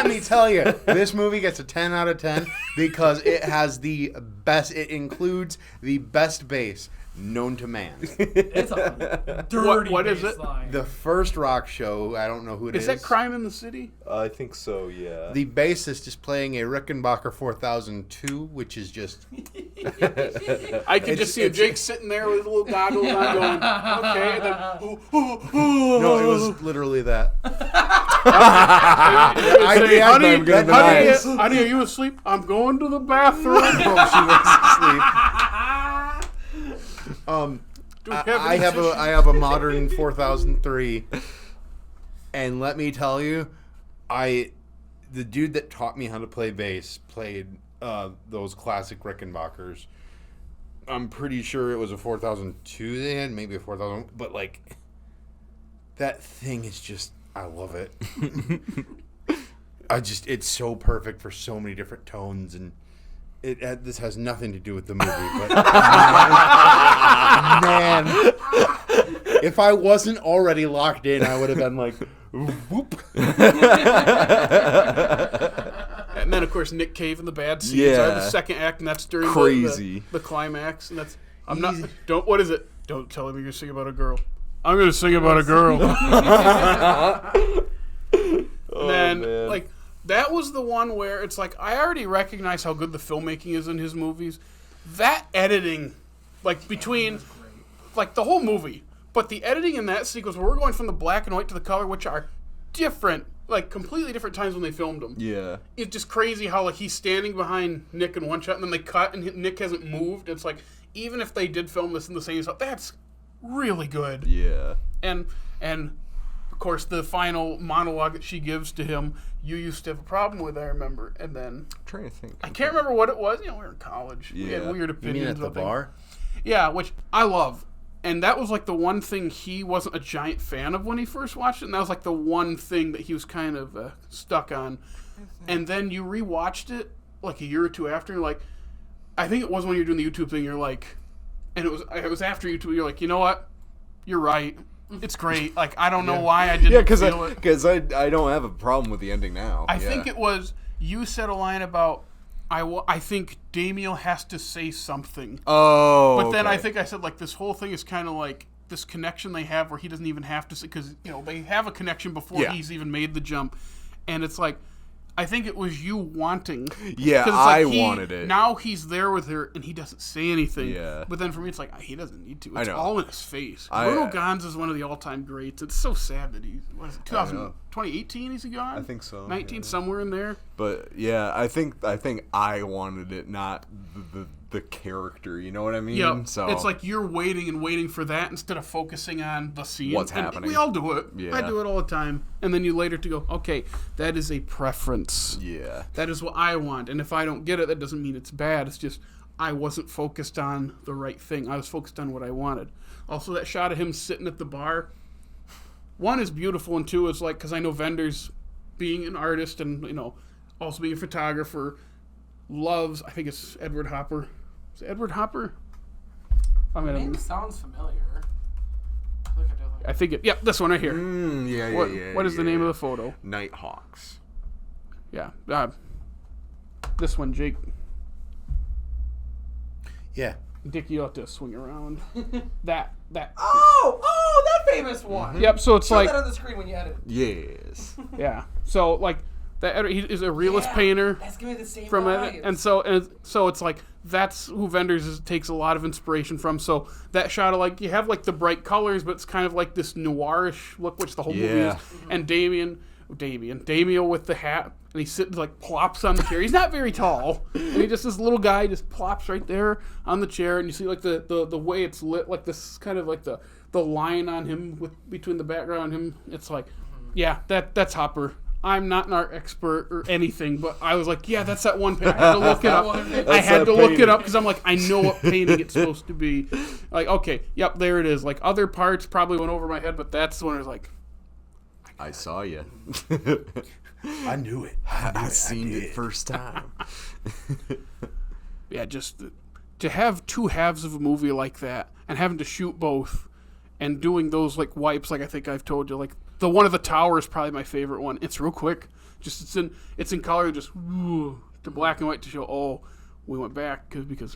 me tell you, this movie gets a 10 out of 10 because it has the best. It includes the best bass known to man. It's a dirty What is it? line. The first rock show, I don't know who it is. Is that Crime in the City? I think so, yeah. The bassist is playing a Rickenbacker 4002, which is just... I can just see Jake sitting there with his little goggles on going, okay, and then... No, it was literally that. Honey, are you asleep? I'm going to the bathroom. No, she was asleep. I have a modern 4003, and let me tell you, the dude that taught me how to play bass played those classic Rickenbackers. I'm pretty sure it was a 4002 they had, maybe a 4000, but like that thing is just, I love it. It's so perfect for so many different tones, and this has nothing to do with the movie, but man, if I wasn't already locked in, I would have been like, whoop. And then, of course, Nick Cave and the bad scenes are the second act, and that's during the climax. And that's what is it? Don't tell him you're gonna sing about a girl. I'm gonna sing about a girl. And then, man. like, that was the one where it's like, I already recognize how good the filmmaking is in his movies. That editing, like, between, like, the whole movie, but the editing in that sequence where we're going from the black and white to the color, which are different, like, completely different times when they filmed them. Yeah. It's just crazy how, like, he's standing behind Nick in one shot, and then they cut, and Nick hasn't moved. It's like, even if they did film this in the same spot, that's really good. Yeah. And of course, the final monologue that she gives to him, you used to have a problem with, I remember. And then... I'm trying to think. I can't remember what it was. You know, we were in college. Yeah. We had weird You opinions mean at the about things. bar? Yeah, which I love. And that was like the one thing he wasn't a giant fan of when he first watched it. And that was like the one thing that he was kind of stuck on. And then you rewatched it like a year or two after. Like, I think it was when you were doing the YouTube thing. You're like, and it was after YouTube. You're like, you know what? You're right. It's great. Like, I don't know why I didn't feel it. Because I don't have a problem with the ending now. I think it was, you said a line about, I think Damiel has to say something. Oh, But then okay. I think I said, like, this whole thing is kind of like this connection they have where he doesn't even have to say, because, they have a connection before Yeah. he's even made the jump. And it's like, I think it was you wanting. Yeah, 'Cause it's like I wanted it. Now he's there with her, and he doesn't say anything. Yeah. But then for me, it's like, he doesn't need to. I It's know. all in his face. I- Bruno Gans is one of the all-time greats. It's so sad that what is it, I know. 2018 he's gone? I think so, 19, yeah. somewhere in there. But yeah, I think I wanted it, not the character. You know what I mean? Yeah, So it's like you're waiting and waiting for that instead of focusing on the scene. What's And happening. We all do it. Yeah. I do it all the time. And then you later to go, okay, that is a preference. yeah, That is what I want. And if I don't get it, that doesn't mean it's bad. It's just I wasn't focused on the right thing. I was focused on what I wanted. Also, that shot of him sitting at the bar, one is beautiful, and two is like, because I know Vendors, being an artist and, also being a photographer, loves, I think it's Edward Hopper. Is it Edward Hopper? I'm Name gonna. sounds familiar. Look at it. I think it. Yep, this one right here. What is the name of the photo? Nighthawks. Yeah, this one, Jake. Yeah. Dickey, you have to swing around. that. Oh, that famous one. Yep. So it's Show like, that on the screen when you edit. Yes. yeah. So like that. He is a realist painter. That's giving me the same From vibes. it, and so it's like that's who Vendors takes a lot of inspiration from. So that shot of like you have like the bright colors, but it's kind of like this noirish look, which the whole movie is. And Damiel with the hat, and he sits like plops on the chair. He's not very tall, and he just this little guy just plops right there on the chair, and you see like the way it's lit, like this kind of like the line on him between the background and him. It's like, yeah, that's Hopper. I'm not an art expert or anything, but I was like, yeah, that's that one painting. I had to look it up. I had to look it up because I'm like, I know what painting it's supposed to be. Like, okay, yep, there it is. Like, other parts probably went over my head, but that's the one I was like, I saw you. I knew it. I seen it first time. yeah, just to have two halves of a movie like that and having to shoot both and doing those like wipes, like I think I've told you, like the one of the tower is probably my favorite one. It's real quick. Just it's in color, just to black and white to show. We went back because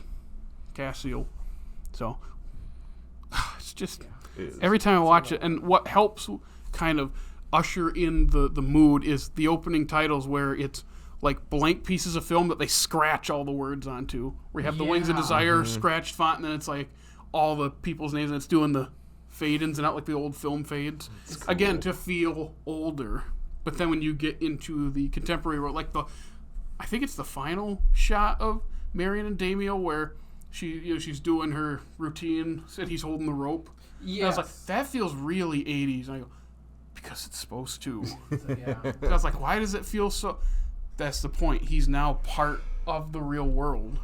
Casio. So it's just every time I watch it, and what helps kind of usher in the mood is the opening titles where it's like blank pieces of film that they scratch all the words onto. We have the Wings of Desire scratched font, and then it's like all the people's names, and it's doing the fade-ins and out like the old film fades. Cool. Again, to feel older. But then when you get into the contemporary world, like I think it's the final shot of Marion and Damiel where she's doing her routine, said he's holding the rope. Yeah. I was like, that feels really 80s. And I go, because it's supposed to. I was like, why does it feel so? That's the point. He's now part of the real world.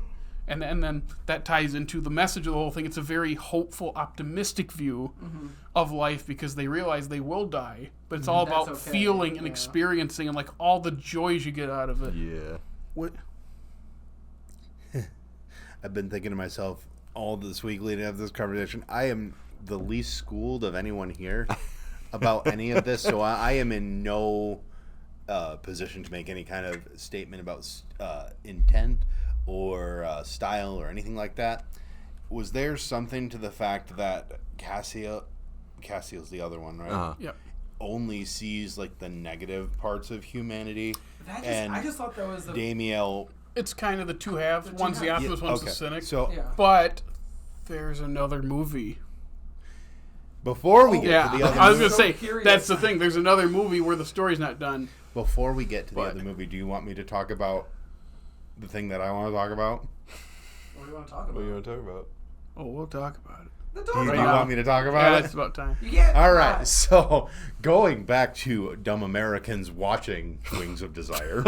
And then that ties into the message of the whole thing. It's a very hopeful, optimistic view of life because they realize they will die. But it's all about feeling and experiencing and like all the joys you get out of it. Yeah. What? I've been thinking to myself all this week leading up to this conversation. I am the least schooled of anyone here about any of this, so I am in no position to make any kind of statement about intent or style or anything like that. Was there something to the fact that Cassiel's the other one, right? Yep. Only sees like the negative parts of humanity, I just thought that was Damiel. It's kind of the two halves. One's the optimist, one's the cynic. So, but there's another movie. Before we get to the other I was movie, going to say, that's the thing. There's another movie where the story's not done. Before we get to the other movie, do you want me to talk about the thing that I want to talk about? What do you want to talk about? What do you want to talk about? Oh, we'll talk about it. Do you want me to talk about it? It's about time. All right, so going back to dumb Americans watching Wings of Desire.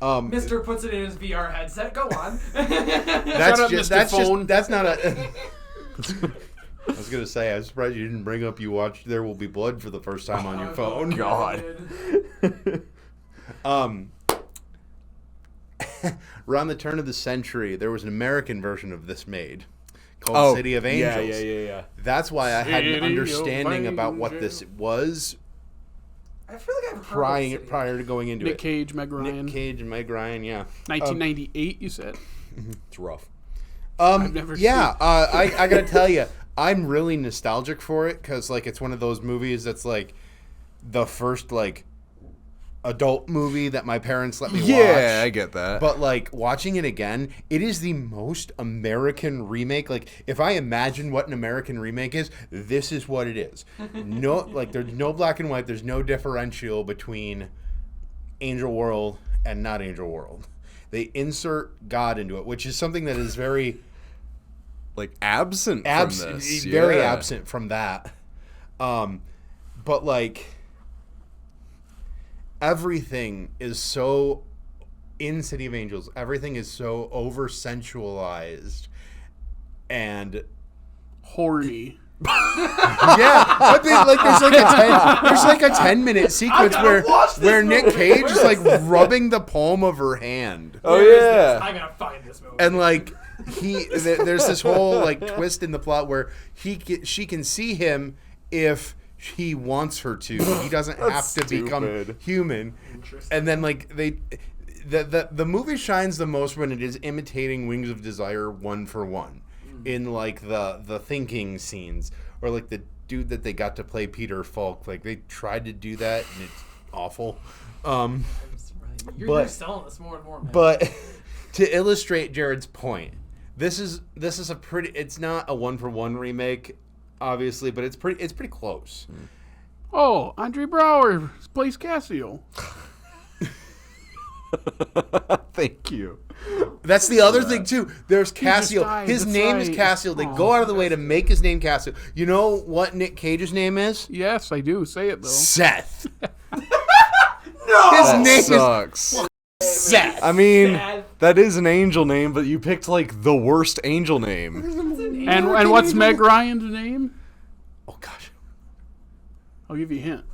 Mr. puts it in his VR headset. Go on. That's not a... I was going to say, I was surprised you didn't bring up you watched There Will Be Blood for the first time on your phone. God. Around the turn of the century, there was an American version of this made called City of Angels. Yeah. That's why I had an City understanding of about what Angels. this was I feel like I've heard prior to going into Nick it. Cage, Meg Ryan. Nick Cage and Meg Ryan, yeah. 1998, you said? It's rough. I've never seen it. I gotta tell you, I'm really nostalgic for it because like it's one of those movies that's like the first like adult movie that my parents let me watch. Yeah, I get that. But like watching it again, it is the most American remake. Like if I imagine what an American remake is, this is what it is. No, like there's no black and white. There's no differential between Angel World and not Angel World. They insert God into it, which is something that is very like absent from this. Very absent from that. But like everything is so in City of Angels. Everything is so over sensualized and horny. yeah. I mean, like there's like a 10-minute sequence where Nick Cage is like rubbing the palm of her hand. Oh yeah. I gotta find this movie. And like there's this whole like twist in the plot where she can see him if he wants her to. He doesn't have to become human. And then like the movie shines the most when it is imitating Wings of Desire one for one in like the thinking scenes, or like the dude that they got to play Peter Falk. Like they tried to do that and it's awful. You're selling this more and more, man. But to illustrate Jared's point, this is a pretty. It's not a one for one remake, obviously, but it's pretty close. Oh, Andre Braugher plays Cassio. Thank you. That's the other thing too. There's Cassio. died, His that's name right. is Cassio. They go out of the way to make his name Cassio. You know what Nick Cage's name is? Yes, I do. Say it, though. Seth. no! His That name sucks. is Seth. I mean, Sad. that is an angel name, but you picked like the worst angel name. And what's Meg Ryan's name? Oh gosh. I'll give you a hint.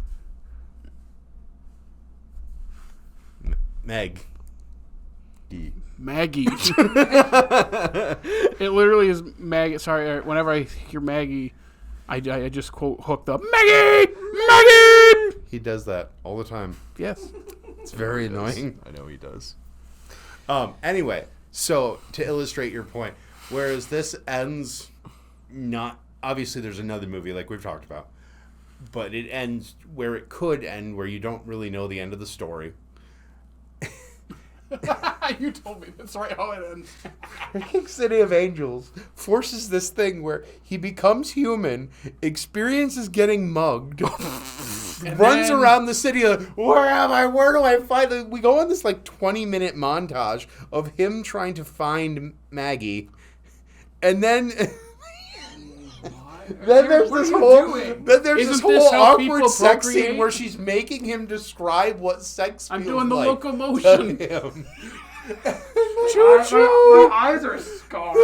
Meg. Maggie. It literally is Maggie. Sorry, whenever I hear Maggie, I just quote hooked up. Maggie! Maggie! He does that all the time. Yes. It's very annoying. I know he does. Anyway, so to illustrate your point, whereas this ends not obviously there's another movie like we've talked about, but it ends where it could end, where you don't really know the end of the story. You told me that's right how it ends. City of Angels forces this thing where he becomes human, experiences getting mugged, runs around the city like, where am I? Where do I find it? We go on this like 20-minute montage of him trying to find Maggie, and then there's this whole awkward sex scene where she's making him describe what sex feels like. I'm doing the locomotion. to him. My eyes are scarred.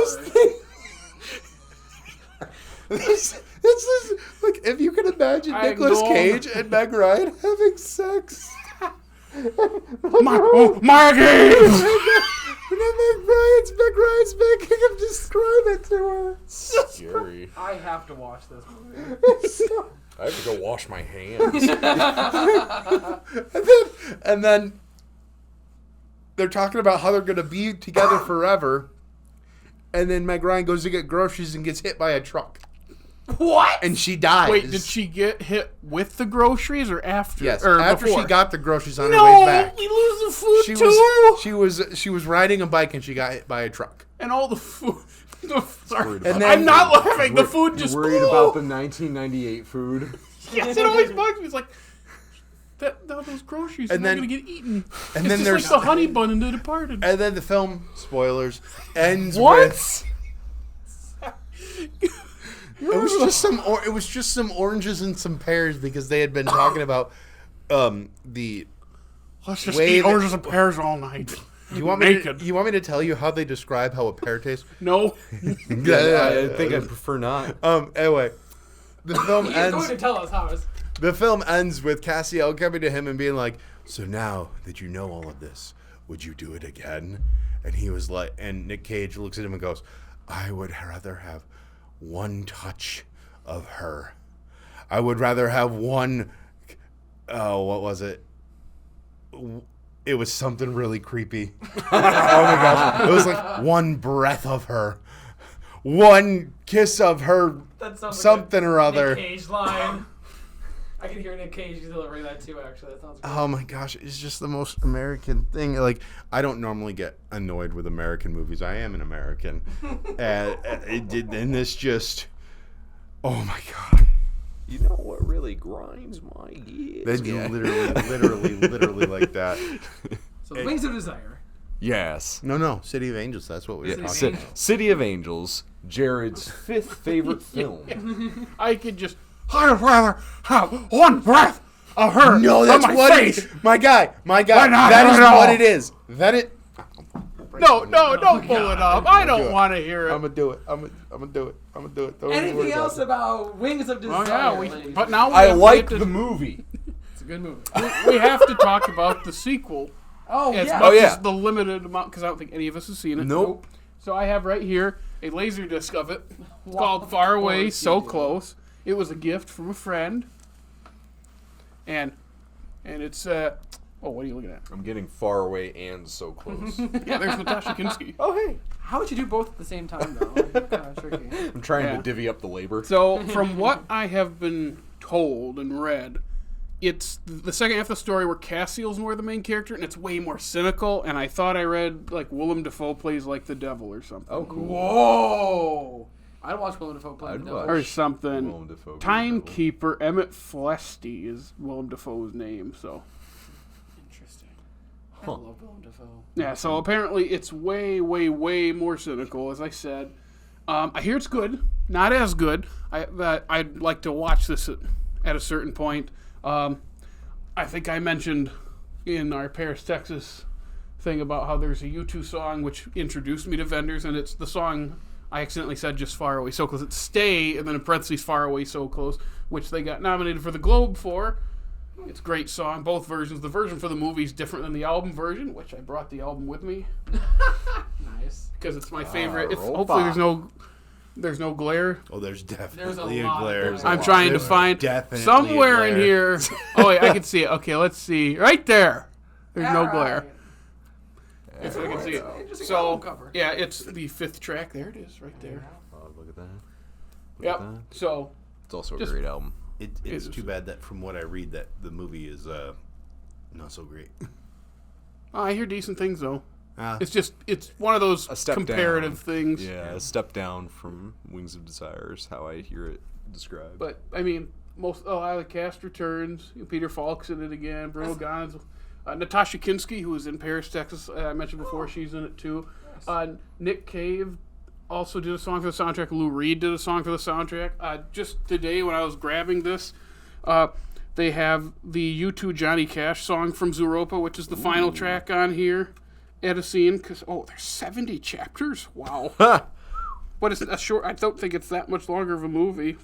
This is like if you can imagine Nicolas Cage and Meg Ryan having sex. Maggie! Meg Ryan's making him describe it to her. Scary. I have to watch this movie. I have to go wash my hands. And then they're talking about how they're going to be together forever. And then Meg Ryan goes to get groceries and gets hit by a truck. What? And she dies. Wait, did she get hit with the groceries or after? Yes, or after before? she got the groceries on her No, way back. we lose the food She too. was riding a bike and she got hit by a truck. And all the food. Sorry, Worried And about then- I'm not laughing. The food just. worried about the 1998 food. Yes, it always bugs me. It's like those groceries And are then- not gonna get eaten. and It's then just there's- like the honey bun in The Departed. And then the film, spoilers, ends What? with it was just some oranges and some pears because they had been talking about the. Let's just way eat that- oranges and pears all night. You want me Naked. to tell you how they describe how a pear tastes? No. I think I prefer not. Anyway, the film He's going to ends. tell us how it's... The film ends with Cassio coming to him and being like, "So now that you know all of this, would you do it again?" And he was like, and Nick Cage looks at him and goes, "I would rather have one touch of her. I would rather have one what was it? It was something really creepy. Oh my gosh. It was like one breath of her. One kiss of her. Something or other. Nick Cage line. I can hear Nick Cage delivering that too, actually. That sounds great. Oh my gosh, it's just the most American thing. Like, I don't normally get annoyed with American movies. I am an American. And this just, oh my God. You know what really grinds my gears? That's literally like that. So Wings of Desire. Yes. No, City of Angels. That's what we were talking about. City of Angels, Jared's 5th favorite film. I could just... I'd rather have one breath of her. No, that's on my what face. it is. My guy. not That is at all? what it is. No, don't pull it up. I don't want to hear it. I'm gonna do it. I'm gonna do it. Don't even Anything worry else about Wings of Desire? Oh, yeah. ladies? But now I have like to- the movie. It's a good movie. we have to talk about the sequel Oh, as yeah. much yeah. as the limited amount, because I don't think any of us have seen it. Nope. So I have right here a laser disc of it. It's Wow. called Far Of Away, course So you do. Close. It was a gift from a friend. And it's what are you looking at? I'm getting Far Away and So Close. Yeah, there's Natasha Kinski. Oh, hey. How would you do both at the same time, though? Like, kind of tricky. I'm trying Yeah. to divvy up the labor. So, from what I have been told and read, it's the second half of the story where Cassiel's more the main character, and it's way more cynical. And I thought I read like Willem Dafoe plays like the devil or something. Oh, cool. Whoa! I'd watch Willem Dafoe play I'd the devil. watch. Or something. Willem Dafoe. Timekeeper Emmett Flesty is Willem Dafoe's name. So Interesting. Huh. I love Willem Dafoe. yeah. So apparently it's way, way, way more cynical, as I said. I hear it's good, not as good. I'd like to watch this at a certain point. I think I mentioned in our Paris, Texas thing about how there's a U2 song which introduced me to Vendors, and it's the song I accidentally said just Far Away, So Close. It's Stay, and then in parentheses, Far Away, So Close, which they got nominated for the Globe for. It's a great song, both versions. The version for the movie is different than the album version, which I brought the album with me Nice. because it's my favorite. Roll Hopefully by. there's no glare. Oh, there's There's definitely a a lot. glare. There's a I'm lot. trying to There's find definitely somewhere a in glare. here. Oh wait, I can see it. Okay, let's see. Right there. There's no glare. If I can see it. Interesting So album cover. yeah, it's the 5th track. There it is, right there. Oh, look at that. Look Yep. at that. So It's also a Just- great album. It's Is- too bad that from what I read that the movie is not so great. I hear decent things though. Ah. It's one of those A step comparative down. things. Yeah, a step down from Wings of Desire is how I hear it described. But I mean, a lot of the cast returns. Peter Falk's in it again. Bruno Gans, Natasha Kinski, who was in Paris, Texas. I mentioned before, she's in it too. Nick Cave also did a song for the soundtrack. Lou Reed did a song for the soundtrack. Just today, when I was grabbing this, they have the U2 Johnny Cash song from Zooropa, which is the final track on here. At a scene, because there's 70 chapters. Wow. But it's a short. I don't think it's that much longer of a movie.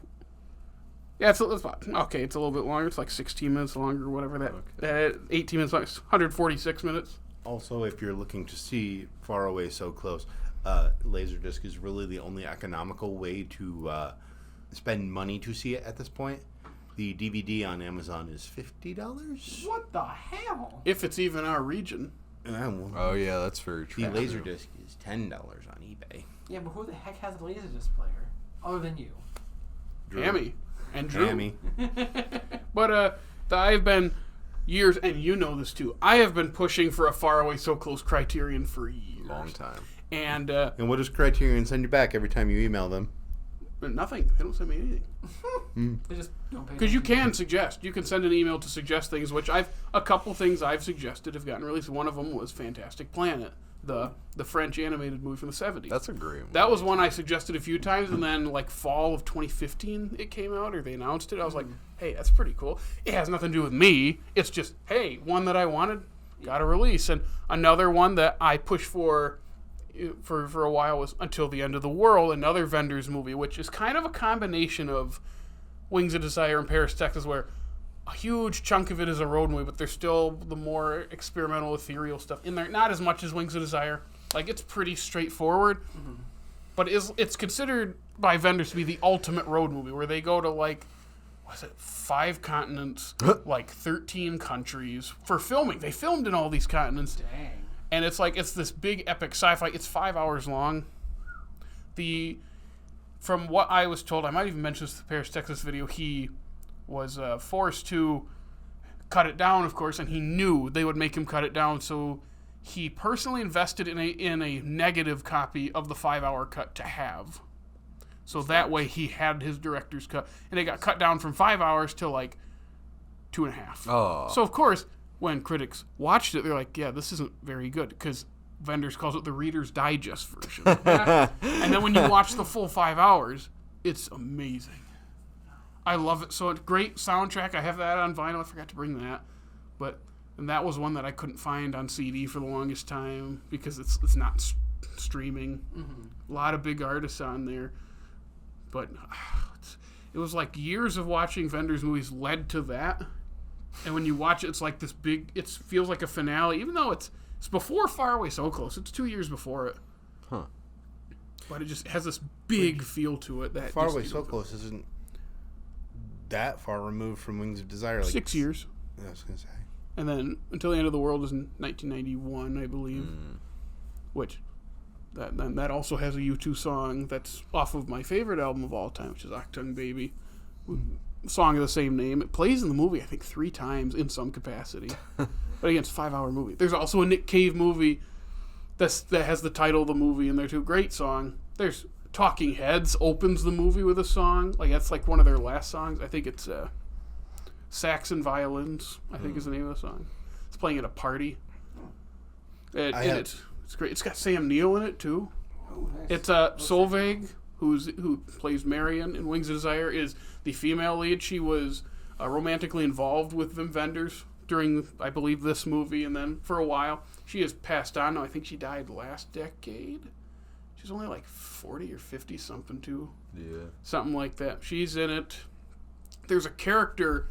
Yeah, it's about, okay. It's a little bit longer. It's like 16 minutes longer, whatever that. 18 minutes, like 146 minutes. Also, if you're looking to see Far Away, So Close, Laserdisc is really the only economical way to spend money to see it at this point. The DVD on Amazon is $50. What the hell? If it's even our region. Oh yeah, that's very The true. Laserdisc is $10 on eBay. Yeah, but who the heck has a Laserdisc player other than you? Hammy and Drew. Hammy. But I've been years, and you know this too. I have been pushing for a Far Away, So Close Criterion for years. Long time. And And what does Criterion send you back every time you email them? nothing. They don't send me anything. They just don't pay. Because you can suggest. You can send an email to suggest things, which a couple things I've suggested have gotten released. One of them was Fantastic Planet, the French animated movie from the 70s. That's a great one. That was one I suggested a few times, and then like fall of 2015 it came out, or they announced it. I was like, hey, that's pretty cool. It has nothing to do with me. It's just, hey, one that I wanted, got a release. And another one that I pushed for a while was Until the End of the World, another Vendors movie, which is kind of a combination of Wings of Desire and Paris, Texas, where a huge chunk of it is a road movie, but there's still the more experimental, ethereal stuff in there. Not as much as Wings of Desire. Like, it's pretty straightforward, but it's considered by Vendors to be the ultimate road movie, where they go to, like, was it 5 continents, like 13 countries for filming. They filmed in all these continents. Dang. And it's like, it's this big epic sci-fi. It's 5 hours long. From what I was told, I might even mention this in the Paris, Texas video, he was forced to cut it down, of course, and he knew they would make him cut it down, so he personally invested in a negative copy of the 5-hour cut to have. So that way he had his director's cut. And it got cut down from 5 hours to like 2.5. Oh. So, of course, when critics watched it, they're like, yeah, this isn't very good, because Wenders calls it the Reader's Digest version. And then when you watch the full 5 hours, it's amazing. I love it. So it's great soundtrack. I have that on vinyl. I forgot to bring that. And that was one that I couldn't find on CD for the longest time because it's not streaming. Mm-hmm. A lot of big artists on there. But it was like years of watching Wenders movies led to that. And when you watch it, it's like this big, it feels like a finale, even though it's before Far Away So Close. It's 2 years before it. Huh. But it just has this big feel to it. That Far Away So Close isn't that far removed from Wings of Desire. Like 6 years. I was going to say. And then Until the End of the World is in 1991, I believe. Which, that also has a U2 song that's off of my favorite album of all time, which is Achtung Baby. Song of the same name. It plays in the movie, I think, 3 times in some capacity. But again, it's a 5-hour movie. There's also a Nick Cave movie that has the title of the movie in there too. Great song. There's Talking Heads opens the movie with a song. Like, that's like one of their last songs. I think it's Sax and Violins, I think is the name of the song. It's playing at a party. It's great. It's got Sam Neill in it too. Oh, nice. It's Solveig, who plays Marion in Wings of Desire, is the female lead. She was romantically involved with Wim Wenders during, I believe, this movie, and then for a while. She has passed on now. I think she died last decade. She's only like 40 or 50 something too. Yeah. Something like that. She's in it. There's a character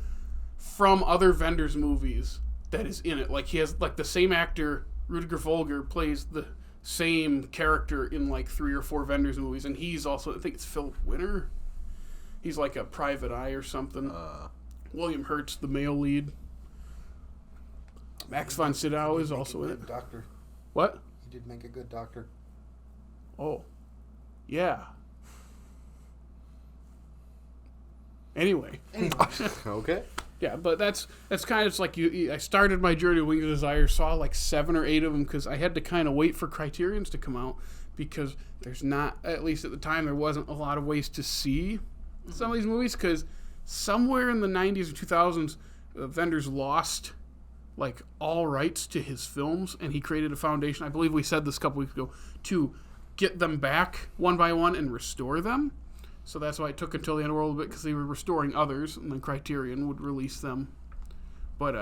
from other Wenders movies that is in it. Like, he has, like, the same actor, Rudiger Volger, plays the same character in like 3 or 4 Wenders movies, and he's also, I think it's Philip Winter. He's like a private eye or something. William Hurt's the male lead. Max von Sydow is also in it. Doctor. What? He did make a good doctor. Oh, yeah. Anyway. Okay. Yeah, but that's kind of, it's like I started my journey with Wings of Desire, saw like 7 or 8 of them because I had to kind of wait for Criterions to come out because there's not, at least at the time, there wasn't a lot of ways to see some of these movies because somewhere in the 90s or 2000s, Wenders lost like all rights to his films, and he created a foundation, I believe we said this a couple weeks ago, to get them back one by one and restore them. So that's why it took Until the End of the World a bit, because they were restoring others, and then Criterion would release them. But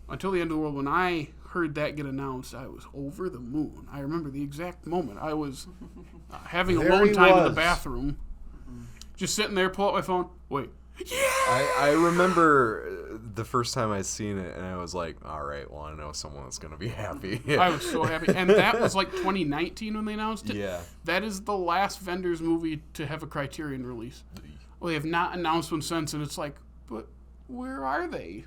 Until the End of the World, when I heard that get announced, I was over the moon. I remember the exact moment. I was having alone time in the bathroom, just sitting there, pull out my phone, wait. Yeah! I remember the first time I seen it, and I was like, all right, well, I know someone that's going to be happy. I was so happy. And that was like 2019 when they announced it. Yeah. That is the last Wenders movie to have a Criterion release. Well, they have not announced one since, and it's like, but where are they?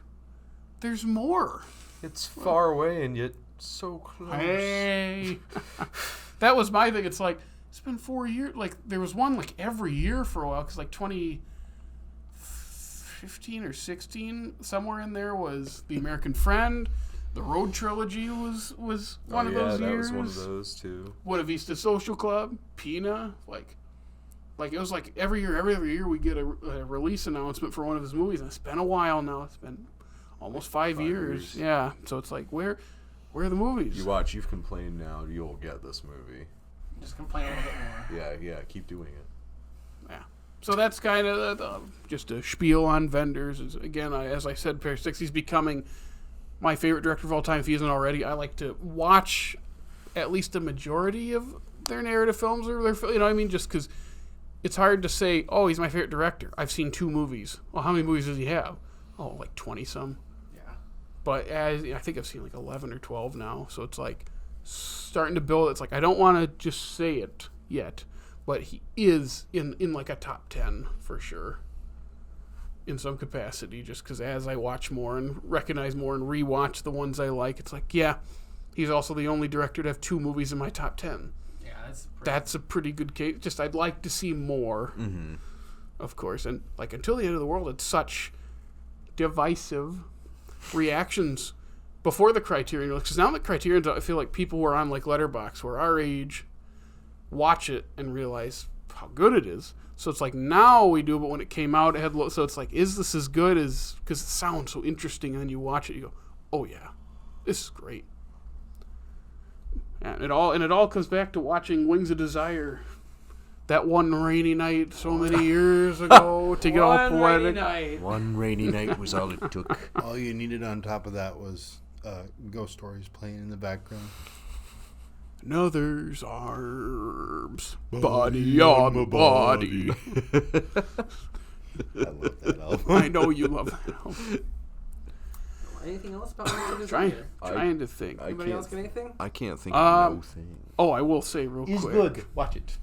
There's more. It's far away and yet so close. Hey. That was my thing. It's like, it's been 4 years. Like, there was one like every year for a while, because like 2015 or 16, somewhere in there was The American Friend. The Road Trilogy was one of those years. Yeah, that was one of those too. Buena Vista Social Club, Pina, like it was like every year we get a release announcement for one of his movies, and it's been a while now. It's been almost 5 years. Yeah, so it's like where are the movies? You watch, you've complained now, you'll get this movie. Just complain a little bit more. Yeah, keep doing it. Yeah. So that's kind of just a spiel on Wenders. Again, as I said, Paris, he's becoming my favorite director of all time if he isn't already. I like to watch at least a majority of their narrative films, or their, you know what I mean? Just because it's hard to say, oh, he's my favorite director. I've seen 2 movies. Well, how many movies does he have? Oh, like 20-some. Yeah. But I think I've seen like 11 or 12 now. So it's like starting to build. It's like I don't want to just say it yet, but he is in like a top 10 for sure. in some capacity, just because as I watch more and recognize more and rewatch the ones I like, it's like, yeah, he's also the only director to have 2 movies in my top 10. Yeah, That's a pretty good case. Just I'd like to see more, of course. And like Until the End of the World, it's such divisive reactions before the Criterion. Because now that Criterion's out, I feel like people who are on like Letterboxd, who are our age, watch it and realize how good it is. So it's like now we do, but when it came out, it had so it's like, is this as good as, because it sounds so interesting, and then you watch it, you go, oh yeah, this is great. And it all comes back to watching Wings of Desire that one rainy night so many years ago to get all poetic. One rainy night was all it took. All you needed on top of that was Ghost Stories playing in the background. Another's arms, body on my body. I love that album. I know you love that album. Anything else about Wings of Desire? Trying to think. Anybody else get anything? I can't think of no thing. Oh, I will say real He's quick. good. Watch it.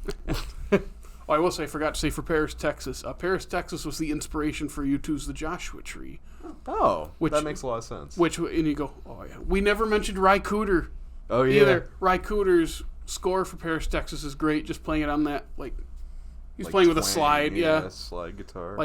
Oh, I will say, I forgot to say for Paris, Texas. Paris, Texas was the inspiration for U2's The Joshua Tree. Oh, that makes a lot of sense. And you go, oh yeah. We never mentioned Ry Cooder. Oh yeah. Either. Ry Cooder's score for Paris, Texas is great. Just playing it on that, he's Like playing with a twang, slide. Yeah. Slide guitar.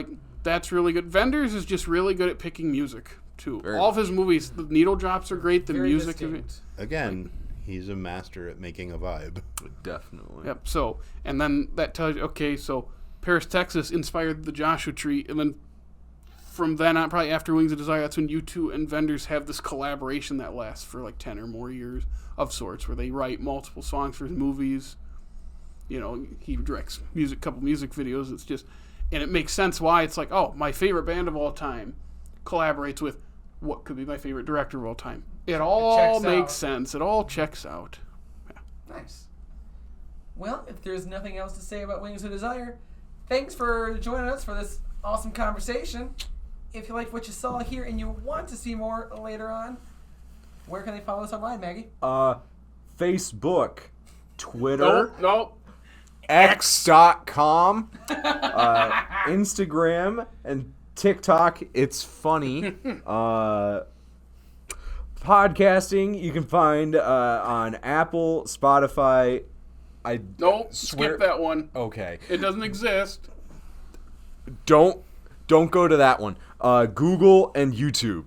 That's really good. Vendors is just really good at picking music, too. Very All of his movies, the needle drops are great. The Very music. distinct. Again, he's a master at making a vibe. Definitely. Yep. So, and then that tells you, okay, so Paris, Texas inspired the Joshua Tree, and then from then on, probably after Wings of Desire, that's when U2 and Vendors have this collaboration that lasts for 10 or more years of sorts, where they write multiple songs for his movies. You know, he directs couple music videos. It's just, and it makes sense why it's like, oh, my favorite band of all time collaborates with what could be my favorite director of all time. It all makes sense. It all checks out. Yeah. Nice. Well, if there's nothing else to say about Wings of Desire, thanks for joining us for this awesome conversation. If you liked what you saw here and you want to see more later on, where can they follow us online, Maggie? Facebook, Twitter, Nope. X.com, Instagram, and TikTok. It's funny. Podcasting you can find on Apple, Spotify. Skip that one. Okay. It doesn't exist. Don't go to that one. Google and YouTube.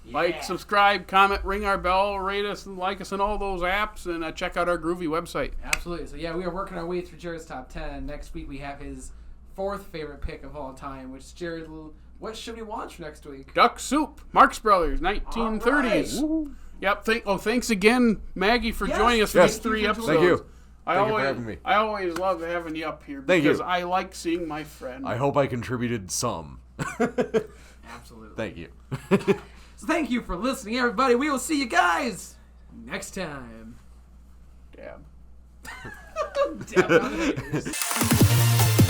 Like, subscribe, comment, ring our bell, rate us, and like us in all those apps, and check out our groovy website. Absolutely. So, yeah, we are working our way through Jared's top 10. Next week, we have his 4th favorite pick of all time, which Jared, what should we watch next week? Duck Soup, Marx Brothers, 1930s. All right. Yep. Thanks again, Maggie, for joining us for these 3 episodes. Thank you. I Thank you for having me. I always love having you up here because I like seeing my friend. I hope I contributed some. Absolutely. Thank you. So thank you for listening, everybody. We will see you guys next time. Dab. Dab on the haters.